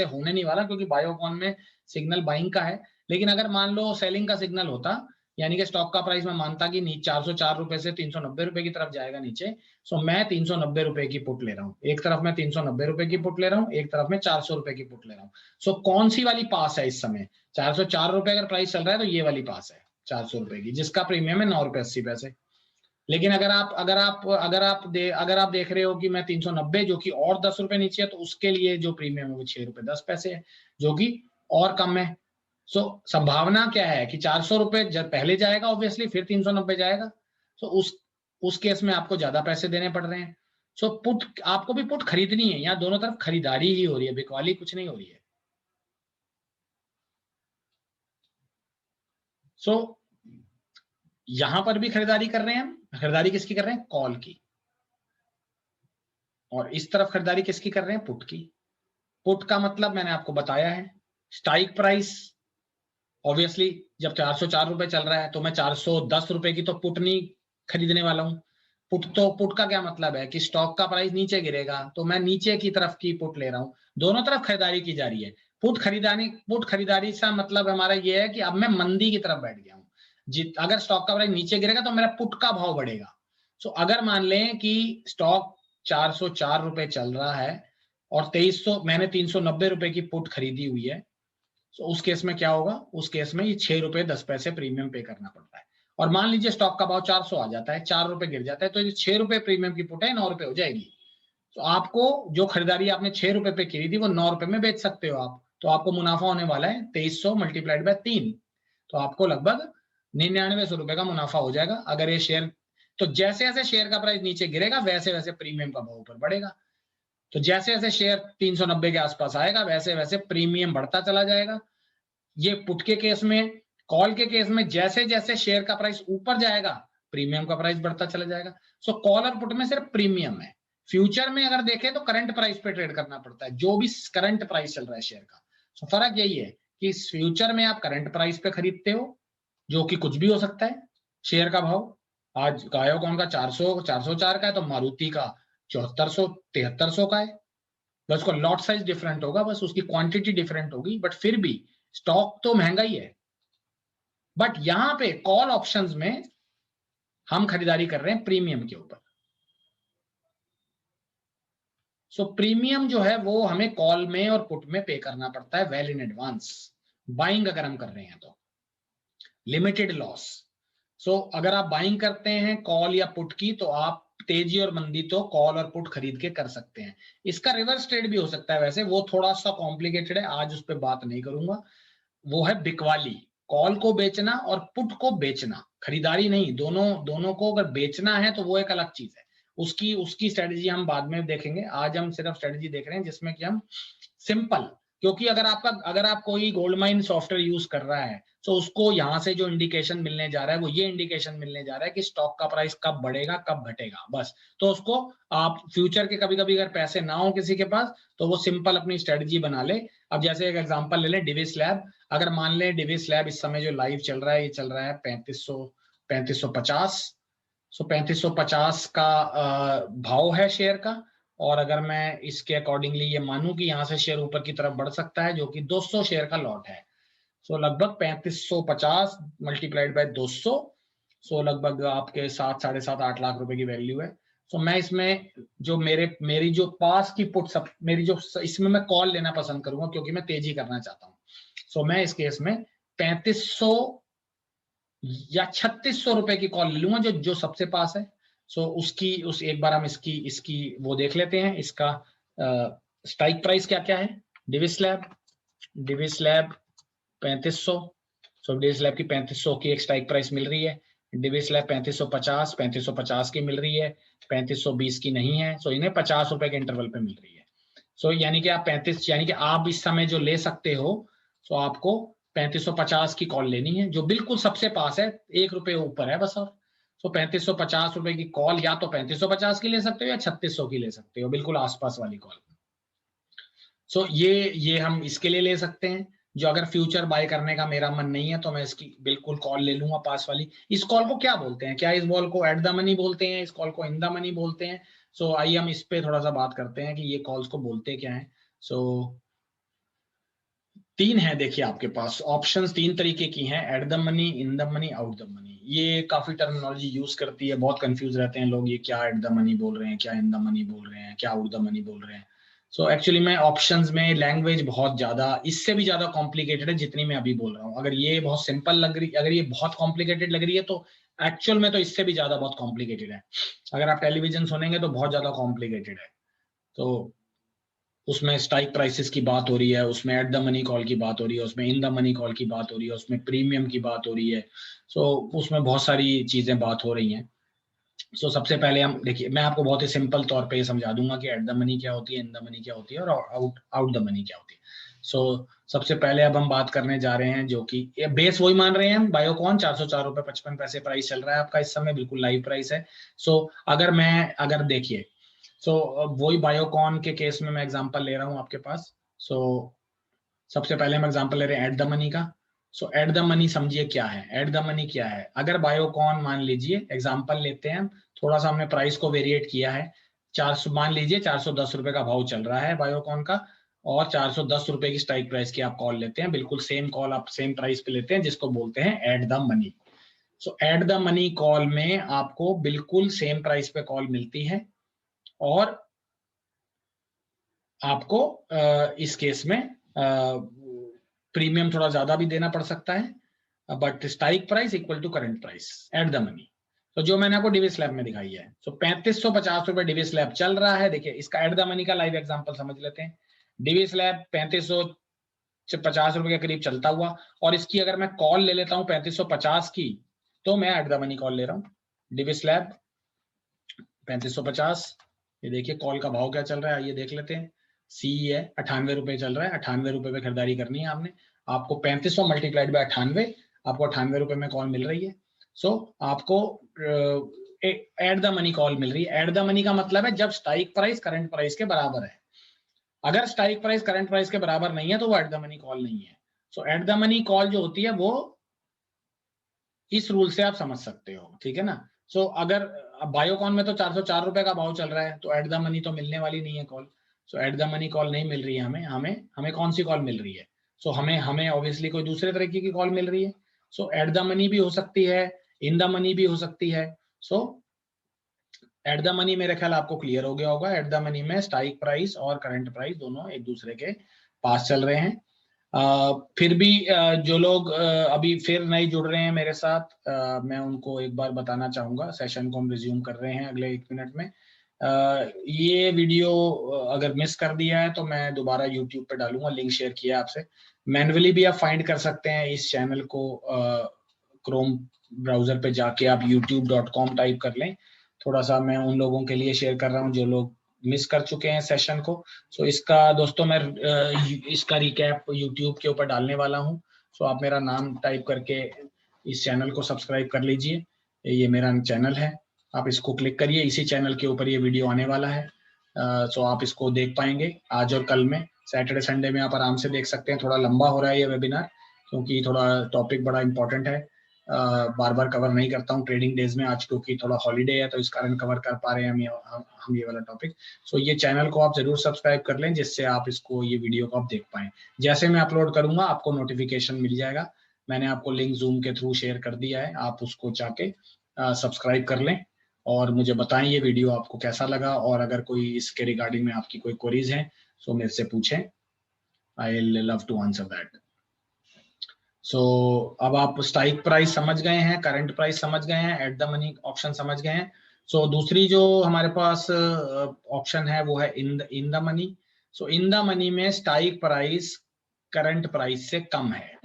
होने नहीं वाला क्योंकि बायोकॉन में सिग्नल बाइंग का है, लेकिन अगर मान लो सेलिंग का सिग्नल होता, यानी कि स्टॉक का प्राइस मैं मानता कि 404 रुपए से 390 रुपए की तरफ जाएगा नीचे, सो मैं 390 रुपए की पुट ले रहा हूँ। एक तरफ मैं 390 रुपए की पुट ले रहा हूँ, एक तरफ मैं 400 रुपए की पुट ले रहा हूँ। सो कौन सी वाली पास है इस समय, 404 रुपए अगर प्राइस चल रहा है तो ये वाली पास है 400 रुपए की, जिसका प्रीमियम है 9 रुपए 80 पैसे। लेकिन अगर आप देख रहे हो कि मैं 390 जो कि और 10 रुपए नीचे है, तो उसके लिए जो प्रीमियम है वो 6 रुपए 10 पैसे है, जो कि और कम है। सो संभावना क्या है कि 400 रुपए जब पहले जाएगा ऑब्वियसली, फिर 390 जाएगा, तो उस केस में आपको ज्यादा पैसे देने पड़ रहे हैं। सो पुट, आपको भी पुट खरीदनी है, यहाँ दोनों तरफ खरीदारी ही हो रही है, बिकवाली कुछ नहीं हो रही है। सो यहां पर भी खरीदारी कर रहे हैं हम, खरीदारी किसकी कर रहे हैं, कॉल की, और इस तरफ खरीदारी किसकी कर रहे हैं, पुट की। पुट का मतलब मैंने आपको बताया है, स्ट्राइक प्राइस ऑब्वियसली जब 404 रुपए चल रहा है तो मैं 410 रुपए की तो पुट नहीं खरीदने वाला हूं। पुट का क्या मतलब है कि स्टॉक का प्राइस नीचे गिरेगा तो मैं नीचे की तरफ की पुट ले रहा हूं। दोनों तरफ खरीदारी की जा रही है। पुट खरीदारी से मतलब हमारा ये है कि अब मैं मंदी की तरफ बैठ गया हूं। अगर स्टॉक का प्राइस नीचे गिरेगा तो मेरा पुट का भाव बढ़ेगा। सो अगर मान लें कि स्टॉक 404 रुपए चल रहा है और 2300, मैंने 390 रुपए की पुट खरीदी हुई है, तो उस केस में क्या होगा, उस केस में ये 6 रुपए 10 पैसे प्रीमियम पे करना पड़ता है। और मान लीजिए स्टॉक का भाव 400 आ जाता है, 4 रुपए गिर जाता है, तो ये 6 रुपए प्रीमियम की पुट है 9 रुपए हो जाएगी। तो आपको जो खरीदारी आपने 6 रुपए पे की थी वो 9 रुपए में बेच सकते हो आप, तो आपको मुनाफा होने वाला है 2300 मल्टीप्लाइड बाय 3, तो आपको लगभग 9900 रुपए का मुनाफा हो जाएगा अगर ये शेयर। तो जैसे जैसे शेयर का प्राइस नीचे गिरेगा वैसे वैसे प्रीमियम का भाव ऊपर बढ़ेगा, तो जैसे जैसे शेयर 390 के आसपास आएगा वैसे वैसे प्रीमियम बढ़ता चला जाएगा। ये पुट के केस में, कॉल के केस में जैसे जैसे शेयर का प्राइस ऊपर जाएगा प्रीमियम का प्राइस बढ़ता चला जाएगा। सो कॉल और पुट में सिर्फ प्रीमियम है। फ्यूचर में अगर देखें तो करंट प्राइस पे ट्रेड करना पड़ता है, जो भी करंट प्राइस चल रहा है शेयर का। सो फर्क यही है कि फ्यूचर में आप करंट प्राइस पे खरीदते हो, जो कि कुछ भी हो सकता है। शेयर का भाव आज बायोकॉन का 404 का है, तो मारुति का 7400 7300 का है, बस उसका लॉट साइज डिफरेंट होगा, बस उसकी क्वांटिटी डिफरेंट होगी, बट फिर भी स्टॉक तो महंगा ही है। बट यहां पे कॉल ऑप्शंस में हम खरीदारी कर रहे हैं प्रीमियम के ऊपर। सो प्रीमियम जो है वो हमें कॉल में और पुट में पे करना पड़ता है वेल इन एडवांस, बाइंग अगर हम कर रहे हैं तो। Limited loss. सो अगर आप बाइंग करते हैं कॉल या पुट की, तो आप तेजी और मंदी तो कॉल और पुट खरीद के कर सकते हैं। इसका रिवर्स ट्रेड भी हो सकता है, वैसे वो थोड़ा सा कॉम्प्लिकेटेड है, आज उस पर बात नहीं करूंगा। वो है बिकवाली, कॉल को बेचना और पुट को बेचना, खरीदारी नहीं, दोनों को अगर बेचना है तो वो एक अलग चीज है। उसकी उसकी स्ट्रेटेजी हम बाद में देखेंगे, आज हम सिर्फ स्ट्रेटेजी देख रहे हैं जिसमें कि हम सिंपल, क्योंकि अगर आप कोई गोल्ड माइन सॉफ्टवेयर यूज कर रहा है तो उसको यहाँ से जो इंडिकेशन मिलने जा रहा है वो ये इंडिकेशन मिलने जा रहा है कि स्टॉक का प्राइस कब बढ़ेगा कब घटेगा, बस। तो उसको आप फ्यूचर के कभी कभी अगर पैसे ना हो किसी के पास तो वो सिंपल अपनी स्ट्रेटेजी बना ले। अब जैसे एक एग्जांपल ले लें डिविस लैब, अगर मान लें डिविस लैब इस समय जो लाइव चल रहा है ये चल रहा है 3550। सो 3550 का भाव है शेयर का, और अगर मैं इसके अकॉर्डिंगली ये मानूं कि यहाँ से शेयर ऊपर की तरफ बढ़ सकता है, जो कि 200 शेयर का लॉट है, सो लगभग 3550 मल्टीप्लाइड बाय 200, सो लगभग आपके 7 साढ़े 7 8 लाख रुपए की वैल्यू है। सो मैं इसमें जो मेरी जो पास की पुट सब मेरी जो इसमें मैं कॉल लेना पसंद करूंगा क्योंकि मैं तेजी करना चाहता हूँ। सो मैं इस केस में 3500 या 3600 रुपए की कॉल ले लूंगा, जो जो सबसे पास है। सो उस एक बार हम इसकी इसकी वो देख लेते हैं, इसका स्ट्राइक प्राइस क्या क्या है। डिविस लैब 3500, सो डिविस लैब की 3500 की एक स्ट्राइक प्राइस मिल रही है। डिविस लैब 3550 की मिल रही है, 3520 की नहीं है। सो इन्हें 50 रुपए के इंटरवल पे मिल रही है। सो यानी कि आप इस समय जो ले सकते हो, सो आपको 3550 की कॉल लेनी है, जो बिल्कुल सबसे पास है, 1 रुपए ऊपर है बस। और सो 3550 रुपए की कॉल या तो 3550 की ले सकते हो या 3600 की ले सकते हो, बिल्कुल आसपास वाली कॉल। सो ये हम इसके लिए ले सकते हैं, जो अगर फ्यूचर बाय करने का मेरा मन नहीं है तो मैं इसकी बिल्कुल कॉल ले लूंगा पास वाली। इस कॉल को क्या बोलते हैं, क्या इस बॉल को एट द मनी बोलते हैं, इस कॉल को इन द मनी बोलते हैं? सो आइए हम इस पे थोड़ा सा बात करते हैं कि ये कॉल्स को बोलते क्या है। सो तीन है, देखिए आपके पास ऑप्शंस तीन तरीके की हैं, eight the money, in the money, out the money. ये काफी टर्मिनोलॉजी यूज करती है, बहुत कंफ्यूज रहते हैं लोग, ये क्या एट द मनी बोल रहे हैं, क्या इन द मनी बोल रहे हैं, क्या आउट द मनी बोल रहे हैं। सो एक्चुअली में ऑप्शंस में लैंग्वेज बहुत ज्यादा, इससे भी ज्यादा कॉम्प्लिकेटेड है जितनी मैं अभी बोल रहा हूँ। अगर ये बहुत सिंपल लग रही, अगर ये बहुत कॉम्प्लिकेटेड लग रही है तो एक्चुअल में तो इससे भी ज्यादा बहुत कॉम्प्लिकेटेड है। अगर आप टेलीविजन सुनेंगे तो बहुत ज्यादा कॉम्प्लिकेटेड है। तो उसमें स्ट्राइक प्राइसेस की बात हो रही है, उसमें एट द मनी कॉल की बात हो रही है, उसमें इन द मनी कॉल की बात हो रही है, उसमें प्रीमियम की बात हो रही है। सो उसमें बहुत सारी चीजें बात हो रही हैं। सो सबसे पहले हम देखिए, मैं आपको बहुत ही सिंपल तौर पे ये समझा दूंगा कि एट द मनी क्या होती है, इन द मनी क्या होती है और आउट द मनी क्या होती है। सो सबसे पहले अब हम बात करने जा रहे हैं, जो कि बेस वही मान रहे हैं हम, बायोकॉन 404.55 प्राइस चल रहा है आपका इस समय, बिल्कुल लाइव प्राइस है। सो अगर देखिए, सो वही बायोकॉन के केस में मैं एग्जांपल ले रहा हूं आपके पास। सो सबसे पहले हम एग्जांपल ले रहे हैं एट द मनी का। सो एट द मनी समझिए क्या है, एट द मनी क्या है। अगर बायोकॉन मान लीजिए, एग्जांपल लेते हैं, थोड़ा सा हमने प्राइस को वेरिएट किया है, 400 मान लीजिए 410 रुपए का भाव चल रहा है बायोकॉन का, और 410 रुपए की स्ट्राइक प्राइस की आप कॉल लेते हैं, बिल्कुल सेम कॉल आप सेम प्राइस पे लेते हैं, जिसको बोलते हैं eight the money. So eight the money call में आपको बिल्कुल सेम प्राइस पे कॉल मिलती है, और आपको इस केस में प्रीमियम थोड़ा ज्यादा भी देना पड़ सकता है, but strike price equal to current price at the money. तो जो मैंने आपको डिवी स्लैब में दिखाई है, सो 3550 रुपए डिवी स्लैब चल रहा है। देखिए इसका एट द मनी का लाइव एग्जांपल समझ लेते हैं। डिवी स्लैब 3550 रुपए के करीब चलता हुआ, और इसकी अगर मैं कॉल ले लेता हूं 3550 की, तो मैं एट द मनी कॉल ले रहा हूं। डिवी स्लैब 3550, ये देखिए कॉल का भाव क्या चल रहा है, ये देख लेते हैं। सी है 98 रुपए चल रहा है, 98 रुपए पे खरीदारी करनी है आपने। आपको 3500 मल्टीप्लाइड बाय 98, आपको 98 रुपए में कॉल मिल रही है। सो आपको एट द मनी कॉल मिल रही है। एट द मनी का मतलब है जब स्ट्राइक प्राइस करंट प्राइस के बराबर है। अगर स्ट्राइक प्राइस करंट प्राइस के बराबर नहीं है तो वो एट द मनी कॉल नहीं है। सो एट द मनी कॉल जो होती है वो इस रूल से आप समझ सकते हो, ठीक है ना। सो अगर बायोकॉन में तो 404 रुपए का भाव चल रहा है, तो एट द मनी तो मिलने वाली नहीं है call. So eight the money call नहीं मिल रही है हमें। हमें कौन सी कॉल मिल रही है? सो हमें ऑब्वियसली कोई दूसरे तरीके की कॉल मिल रही है। सो एट द मनी भी हो सकती है, इन द मनी भी हो सकती है। सो एट द मनी मेरे ख्याल आपको क्लियर हो गया होगा। एट द मनी में स्ट्राइक प्राइस और करंट प्राइस दोनों एक दूसरे के पास चल रहे हैं। फिर भी जो लोग अभी फिर नए जुड़ रहे हैं मेरे साथ, मैं उनको एक बार बताना चाहूंगा। सेशन को हम रिज्यूम कर रहे हैं अगले 1 मिनट में। ये वीडियो अगर मिस कर दिया है तो मैं दोबारा यूट्यूब पे डालूंगा, लिंक शेयर किया आपसे। मैन्युअली भी आप फाइंड कर सकते हैं इस चैनल को, क्रोम ब्राउजर पे जाके आप youtube.com टाइप कर लें। थोड़ा सा मैं उन लोगों के लिए शेयर कर रहा हूँ जो लोग मिस कर चुके हैं सेशन को। सो इसका दोस्तों मैं इसका रिकैप यूट्यूब के ऊपर डालने वाला हूँ। सो आप मेरा नाम टाइप करके इस चैनल को सब्सक्राइब कर लीजिए। ये मेरा चैनल है, आप इसको क्लिक करिए। इसी चैनल के ऊपर ये वीडियो आने वाला है। सो आप इसको देख पाएंगे आज और कल में। सैटरडे संडे में आप आराम से देख सकते हैं। थोड़ा लंबा हो रहा है ये वेबिनार, क्योंकि थोड़ा टॉपिक बड़ा इंपॉर्टेंट है। बार बार कवर नहीं करता हूँ ट्रेडिंग डेज में, आज क्योंकि थोड़ा हॉलीडे है तो इस कारण कवर कर पा रहे हैं हम ये वाला टॉपिक। सो ये चैनल को आप जरूर सब्सक्राइब कर लें, जिससे आप इसको ये वीडियो को आप देख पाएं। जैसे मैं अपलोड करूंगा आपको नोटिफिकेशन मिल जाएगा। मैंने आपको लिंक जूम के थ्रू शेयर कर दिया है, आप उसको जाके सब्सक्राइब कर लें और मुझे बताएं ये वीडियो आपको कैसा लगा। और अगर कोई इसके रिगार्डिंग में आपकी कोई क्वेरीज हैं तो मेरे से पूछें, I will love to answer that. So अब आप स्ट्राइक प्राइस समझ गए हैं, करंट प्राइस समझ गए हैं, एट द मनी ऑप्शन समझ गए हैं। सो दूसरी जो हमारे पास ऑप्शन है वो है in the money. So in the money में स्ट्राइक प्राइस करंट प्राइस से कम है।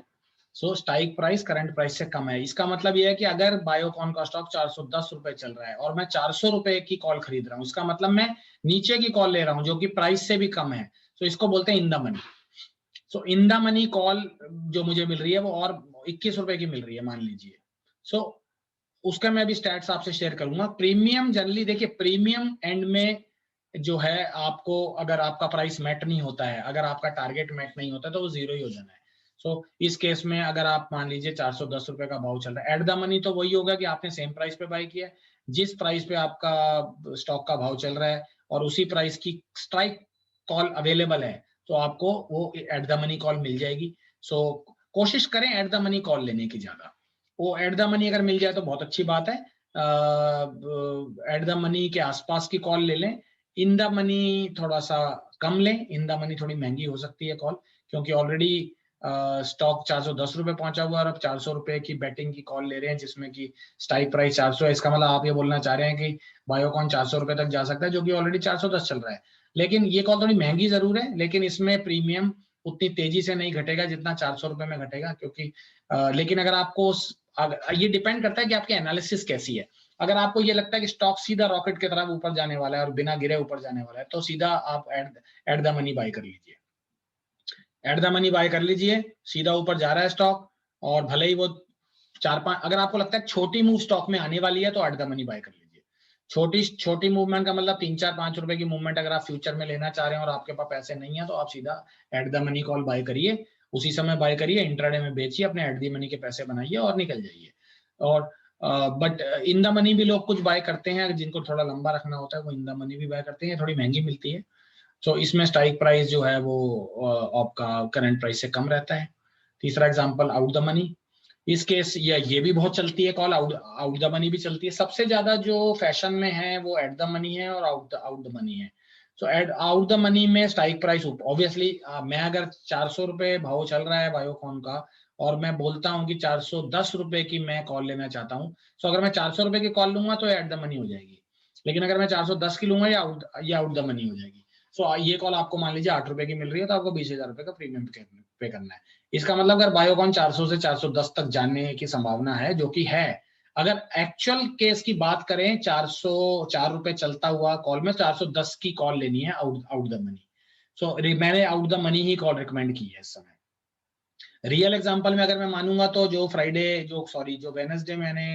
सो स्ट्राइक प्राइस करंट प्राइस से कम है, इसका मतलब यह है कि अगर बायोकॉन का स्टॉक 410 रुपए चल रहा है और मैं 400 रुपए की कॉल खरीद रहा हूँ, इसका मतलब मैं नीचे की कॉल ले रहा हूँ जो कि प्राइस से भी कम है। तो इसको बोलते हैं in the money. So in the money call जो मुझे मिल रही है वो और 21 रुपए की मिल रही है मान लीजिए। सो उसका मैं भी स्टैट्स आपसे शेयर करूंगा। प्रीमियम जनरली देखिए, प्रीमियम एंड में जो है आपको अगर आपका प्राइस मैट नहीं होता है, अगर आपका टारगेट मैट नहीं होता है तो वो जीरो ही हो जाना है। सो इस केस में अगर आप मान लीजिए 410 रुपए का भाव चल रहा है, एट द मनी तो वही होगा कि आपने सेम प्राइस पे बाय किया है, जिस प्राइस पे आपका स्टॉक का भाव चल रहा है और उसी प्राइस की स्ट्राइक कॉल अवेलेबल है, तो आपको वो एट द मनी कॉल मिल जाएगी। सो कोशिश करें एट द मनी कॉल लेने की ज्यादा। वो एट द मनी अगर मिल जाए तो बहुत अच्छी बात है। एट द मनी के आसपास की कॉल ले लें, इन द मनी थोड़ा सा कम लें। इन द मनी थोड़ी महंगी हो सकती है कॉल, क्योंकि ऑलरेडी स्टॉक 410 रुपए पहुंचा हुआ है और अब 400 रुपए की बैटिंग की कॉल ले रहे हैं जिसमें कि स्ट्राइक प्राइस 400 है। इसका मतलब आप ये बोलना चाह रहे हैं कि बायोकॉन 400 रुपए तक जा सकता है, जो कि ऑलरेडी 410 चल रहा है। लेकिन ये कॉल थोड़ी महंगी जरूर है, लेकिन इसमें प्रीमियम उतनी तेजी से नहीं घटेगा जितना 400 रुपए में घटेगा, क्योंकि लेकिन अगर आपको ये डिपेंड करता है कि आपकी एनालिसिस कैसी है। अगर आपको ये लगता है कि स्टॉक सीधा रॉकेट की तरफ ऊपर जाने वाला है और बिना गिरे ऊपर जाने वाला है, तो सीधा आप एट द मनी बाय कर लीजिए। एट द मनी बाय कर लीजिए, सीधा ऊपर जा रहा है स्टॉक, और भले ही वो 4-5, अगर आपको लगता है छोटी मूव स्टॉक में आने वाली है तो एट द मनी बाय कर लीजिए। छोटी मूवमेंट का मतलब 3-4-5 रुपए की मूवमेंट अगर आप फ्यूचर में लेना चाह रहे हैं और आपके पास पैसे नहीं है, तो आप सीधा at the money call buy करिए, उसी समय बाय करिए, इंट्राडे में बेचिए, अपने एट द मनी के पैसे बनाइए और निकल जाइए। और बट इन द मनी भी लोग कुछ बाय करते हैं, जिनको थोड़ा लंबा रखना होता है वो इन द मनी भी बाय करते हैं, थोड़ी महंगी मिलती है। तो इसमें स्ट्राइक प्राइस जो है वो आपका करंट प्राइस से कम रहता है। तीसरा एग्जांपल आउट द मनी। इस केस ये भी बहुत चलती है कॉल, आउट द मनी भी चलती है। सबसे ज्यादा जो फैशन में है वो एट द मनी है और आउट द मनी है। सो एट आउट द मनी में स्ट्राइक प्राइस ऑब्वियसली मैं अगर 400 रुपए भाव चल रहा है बायोकॉन का और मैं बोलता हूँ कि 410 रुपए की मैं कॉल लेना चाहता हूँ, सो अगर मैं 400 रुपए की कॉल लूंगा तो एट द मनी हो जाएगी, लेकिन अगर मैं 410 की लूंगा या आउट द मनी हो जाएगी। सो ये कॉल आपको मान लीजिए 8 रुपए की मिल रही है तो आपको 20,000 रुपए का प्रीमियम पे करना है। इसका मतलब अगर बायोकॉन 400 से 410 तक जाने की संभावना है, जो कि है, अगर एक्चुअल केस की बात करें 404 रुपए चलता हुआ कॉल में 410 की कॉल लेनी है आउट द मनी। सो मैंने आउट द मनी ही कॉल रिकमेंड की है इस समय। रियल एग्जांपल में अगर मैं मानूंगा तो जो वेडनेसडे मैंने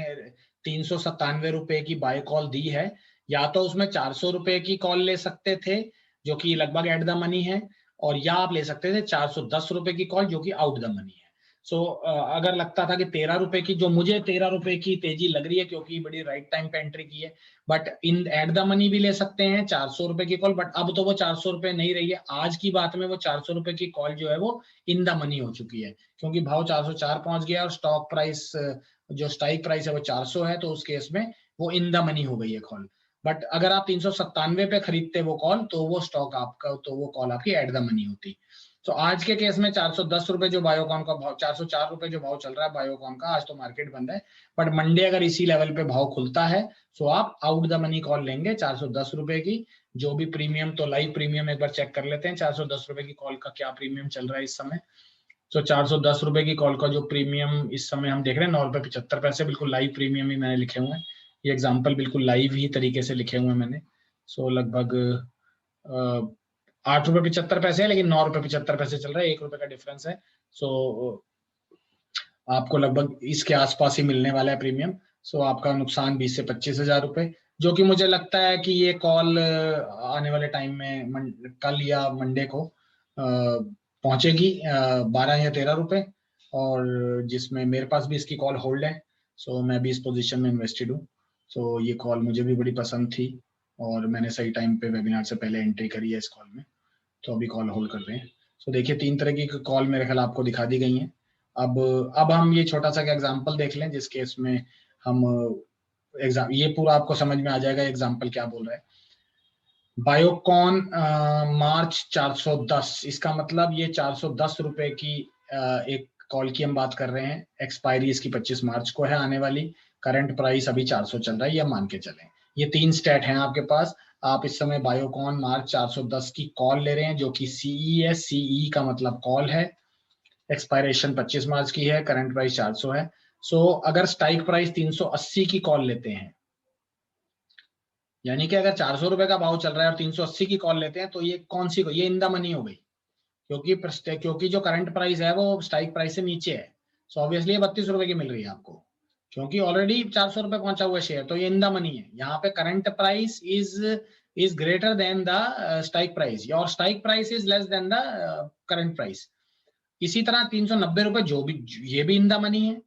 397 रुपए की बाय कॉल दी है, या तो उसमें 400 रुपए की कॉल ले सकते थे जो कि लगभग एट द मनी है, और या आप ले सकते थे 410 रुपए की कॉल जो कि आउट द मनी है। सो अगर लगता था कि 13 रुपए की, जो मुझे 13 रुपए की तेजी लग रही है क्योंकि बड़ी राइट टाइम पे एंट्री की है, but in eight the money भी ले सकते हैं 400 रुपए की कॉल, बट अब तो वो 400 रुपए नहीं रही है। आज की बात में वो 400 रुपए की कॉल जो है वो इन द मनी हो चुकी है, क्योंकि भाव 404 पहुंच गया और स्टॉक प्राइस जो स्ट्राइक प्राइस है वो 400 है, तो उस केस में वो इन द मनी हो गई है कॉल। बट अगर आप 397 पे खरीदते वो कॉल तो वो स्टॉक आपका, तो वो कॉल आपकी एट द मनी होती। तो आज के केस में 410 रुपए जो बायोकॉन का भाव, 404 रुपए जो भाव चल रहा है बायोकॉन का, आज तो मार्केट बंद है, बट मंडे अगर इसी लेवल पे भाव खुलता है तो आप आउट द मनी कॉल लेंगे 410 रुपए की। जो भी प्रीमियम, तो लाइव प्रीमियम एक बार चेक कर लेते हैं 410 रुपए की कॉल का क्या प्रीमियम चल रहा है इस समय। तो 410 रुपए की कॉल का जो प्रीमियम इस समय हम देख रहे हैं 9 रुपए 75 पैसे, बिल्कुल लाइव प्रीमियम ही मैंने लिखे हुए हैं, ये एग्जांपल बिल्कुल लाइव ही तरीके से लिखे हुए हैं मैंने। सो लगभग 8 रुपए 75 पैसे है, लेकिन 9 रुपए 75 पैसे चल रहा है, 1 रुपए का डिफरेंस है। सो आपको लगभग इसके आसपास ही मिलने वाला है प्रीमियम। सो आपका नुकसान 20 से 25,000 रुपए, जो कि मुझे लगता है कि ये कॉल आने वाले टाइम में कल या मंडे को पहुंचेगी 12 या 13 रुपए, और जिसमें मेरे पास भी इसकी कॉल होल्ड है। सो मैं भी इस पोजीशन में इन्वेस्टेड हूँ। सो ये कॉल मुझे भी बड़ी पसंद थी और मैंने सही टाइम पे वेबिनार से पहले एंट्री करी है इस कॉल में, तो अभी कॉल होल्ड कर रहे हैं। सो देखिए 3 तरह की कॉल मेरे ख्याल आपको दिखा दी गई हैं। अब हम ये छोटा सा एग्जांपल देख लें जिस केस में हम ये पूरा आपको समझ में आ जाएगा एग्जांपल क्या बोल रहा है। बायोकॉन मार्च 410, इसका मतलब ये 410 रुपए की एक कॉल की हम बात कर रहे हैं। एक्सपायरी इसकी 25 मार्च को है आने वाली। करंट प्राइस अभी 400 चल रहा है, ये मान के चलें। ये 3 स्टेट हैं आपके पास। आप इस समय बायोकॉन मार्च 410 की कॉल ले रहे हैं जो कि सीई है। सीई का मतलब कॉल है। एक्सपायरेशन 25 मार्च की है, करंट प्राइस 400 है। सो अगर स्ट्राइक प्राइस 380 की कॉल लेते हैं, यानी कि अगर 400 रुपए का भाव चल रहा है और 380 की कॉल लेते हैं, तो ये कौन सी, ये इन द मनी हो गई, क्योंकि जो करंट प्राइस है वो स्ट्राइक प्राइस से नीचे है। सो ऑब्वियसली 32 रुपए की मिल रही है आपको, क्योंकि ऑलरेडी 400 रुपए पहुंचा हुआ शेयर, तो ये इन द मनी है। यहाँ पे current price is greater than the strike price, और strike price is less than the current price. इसी तरह 390 रुपए जो भी, ये भी इन द मनी है,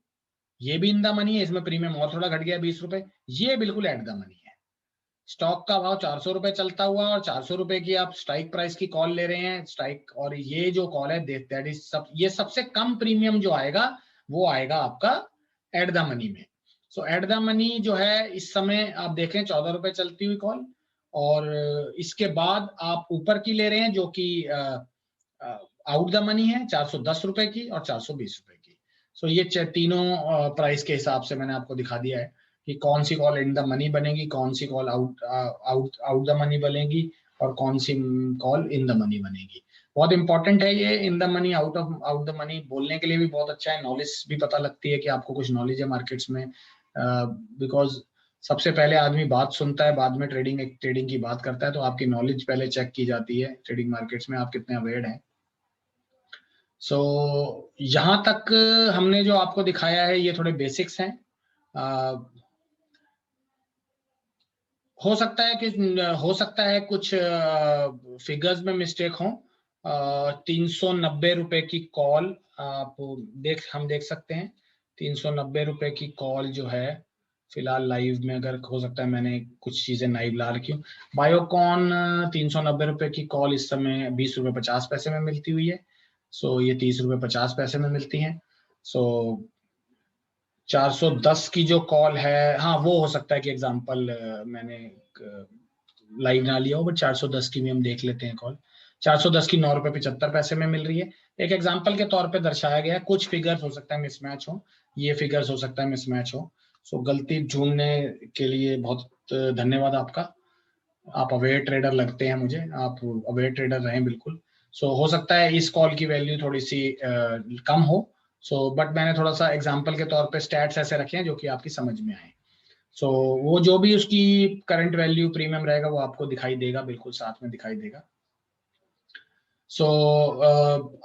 ये भी इन द मनी है। इसमें प्रीमियम और थोड़ा घट गया 20 रुपए, ये बिल्कुल एट द मनी है। स्टॉक का भाव 400 रुपए चलता हुआ और 400 रुपए की आप स्ट्राइक प्राइस की कॉल ले रहे हैं स्ट्राइक, और ये जो कॉल है दैट इज ये सबसे कम प्रीमियम जो आएगा वो आएगा आपका एट द मनी में। सो एट द मनी जो है इस समय आप देखें 14 रुपए चलती हुई कॉल, और इसके बाद आप ऊपर की ले रहे हैं जो कि आउट द मनी है 410 रुपए की और 420 रुपए की। सो ये तीनों प्राइस के हिसाब से मैंने आपको दिखा दिया है कि कौन सी कॉल इन द मनी बनेगी, कौन सी कॉल आउट द मनी बनेगी, और कौन सी कॉल इन द मनी बनेगी। बहुत इंपॉर्टेंट है ये in the money out the money, बोलने के लिए भी बहुत अच्छा है, नॉलेज भी पता लगती है कि आपको कुछ नॉलेज है मार्केट्स में, बिकॉज सबसे पहले आदमी बात सुनता है, बाद में ट्रेडिंग की बात करता है, तो आपकी नॉलेज पहले चेक की जाती है ट्रेडिंग मार्केट्स में, आप कितने अवेयर हैं। सो यहाँ तक हमने जो आपको दिखाया है ये थोड़े बेसिक्स हैं। हो सकता है कुछ फिगर्स में मिस्टेक हो। 390 रुपए की कॉल हम देख सकते हैं। 390 रुपए की कॉल जो है फिलहाल लाइव में, अगर हो सकता है मैंने कुछ चीजें लाइव ला रखी हूँ। बायोकॉन 390 रुपए की कॉल इस समय 20 रुपए 50 पैसे में मिलती हुई है। सो ये 30 रुपए 50 पैसे में मिलती है। सो 410 की जो कॉल है, हाँ वो हो सकता है कि एग्जांपल मैंने लाइव ना लिया हो, बट 410 की भी हम देख लेते हैं कॉल। 410 की 9 रुपए 75 पैसे में मिल रही है। एक एग्जांपल के तौर पे दर्शाया गया है, कुछ फिगर्स हो सकता है मिसमैच हो, ये फिगर्स हो सकता है मिसमैच हो। सो गलती ढूंढने के लिए बहुत धन्यवाद आपका। आप अवेयर ट्रेडर लगते हैं मुझे, आप अवेयर ट्रेडर रहें बिल्कुल। सो हो सकता है इस कॉल की वैल्यू थोड़ी सी कम हो, सो बट मैंने थोड़ा सा एग्जांपल के तौर पे स्टैट्स ऐसे रखे हैं जो कि आपकी समझ में आए। सो वो जो भी उसकी करंट वैल्यू प्रीमियम रहेगा वो आपको दिखाई देगा, बिल्कुल साथ में दिखाई देगा। सो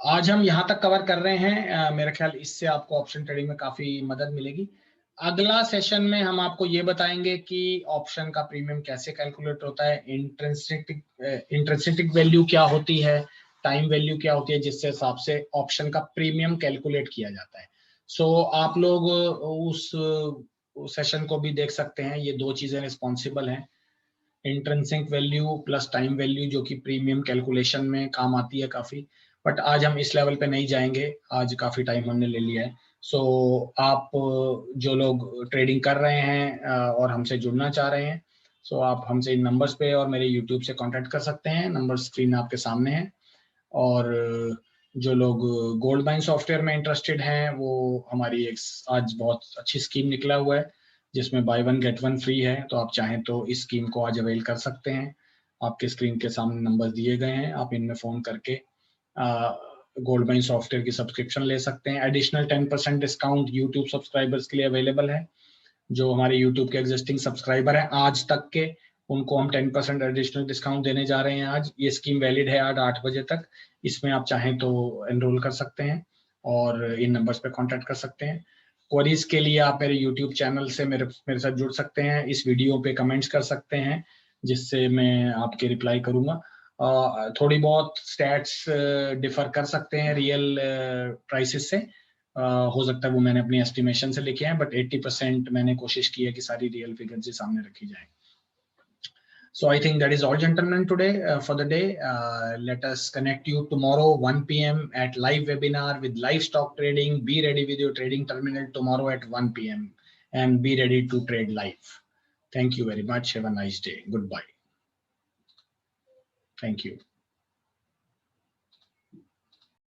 आज हम यहाँ तक कवर कर रहे हैं। मेरा ख्याल इससे आपको ऑप्शन ट्रेडिंग में काफी मदद मिलेगी। अगला सेशन में हम आपको ये बताएंगे कि ऑप्शन का प्रीमियम कैसे कैलकुलेट होता है, इंट्रिंसिक वैल्यू क्या होती है, टाइम वैल्यू क्या होती है, जिससे हिसाब से ऑप्शन का प्रीमियम कैलकुलेट किया जाता है। सो आप लोग उस सेशन को भी देख सकते हैं। ये दो चीजें रिस्पॉन्सिबल हैं, intrinsic value plus time value, जो कि प्रीमियम कैलकुलेशन में काम आती है काफी। बट आज हम इस लेवल पे नहीं जाएंगे, आज काफी टाइम हमने ले लिया है। सो आप जो लोग ट्रेडिंग कर रहे हैं और हमसे जुड़ना चाह रहे हैं, सो आप हमसे इन नंबर्स पे और मेरे यूट्यूब से कांटेक्ट कर सकते हैं। नंबर स्क्रीन आपके सामने है। और जो लोग गोल्ड माइन सॉफ्टवेयर में इंटरेस्टेड हैं, वो हमारी एक आज बहुत अच्छी स्कीम निकला हुआ है जिसमें by one get one free है। तो आप चाहें तो इस स्कीम को आज अवेल कर सकते हैं। आपके स्क्रीन के सामने नंबर दिए गए हैं, आप इनमें फोन करके गोल्ड माइन सॉफ्टवेयर की सब्सक्रिप्शन ले सकते हैं। एडिशनल 10% डिस्काउंट यूट्यूब सब्सक्राइबर्स के लिए अवेलेबल है। जो हमारे यूट्यूब के एग्जिस्टिंग सब्सक्राइबर हैं आज तक के, उनको हम 10% एडिशनल डिस्काउंट देने जा रहे हैं आज। ये स्कीम वैलिड है आज 8 बजे तक। इसमें आप चाहें तो एनरोल कर सकते हैं और इन नंबर्स पे कांटेक्ट कर सकते हैं। क्वेरीज के लिए आप मेरे यूट्यूब चैनल से मेरे साथ जुड़ सकते हैं, इस वीडियो पे कमेंट्स कर सकते हैं जिससे मैं आपके रिप्लाई करूंगा। थोड़ी बहुत स्टैट्स डिफर कर सकते हैं रियल प्राइसेस से। हो सकता है वो मैंने अपनी एस्टिमेशन से लिखे हैं, बट 80% मैंने कोशिश की है कि सारी रियल फिगर से सामने रखी जाए। So I think that is all, gentlemen, today for the day. Let us connect you tomorrow 1 p.m. at live webinar with live stock trading. Be ready with your trading terminal tomorrow at 1 p.m. and be ready to trade live. Thank you very much. Have a nice day. Goodbye. Thank you.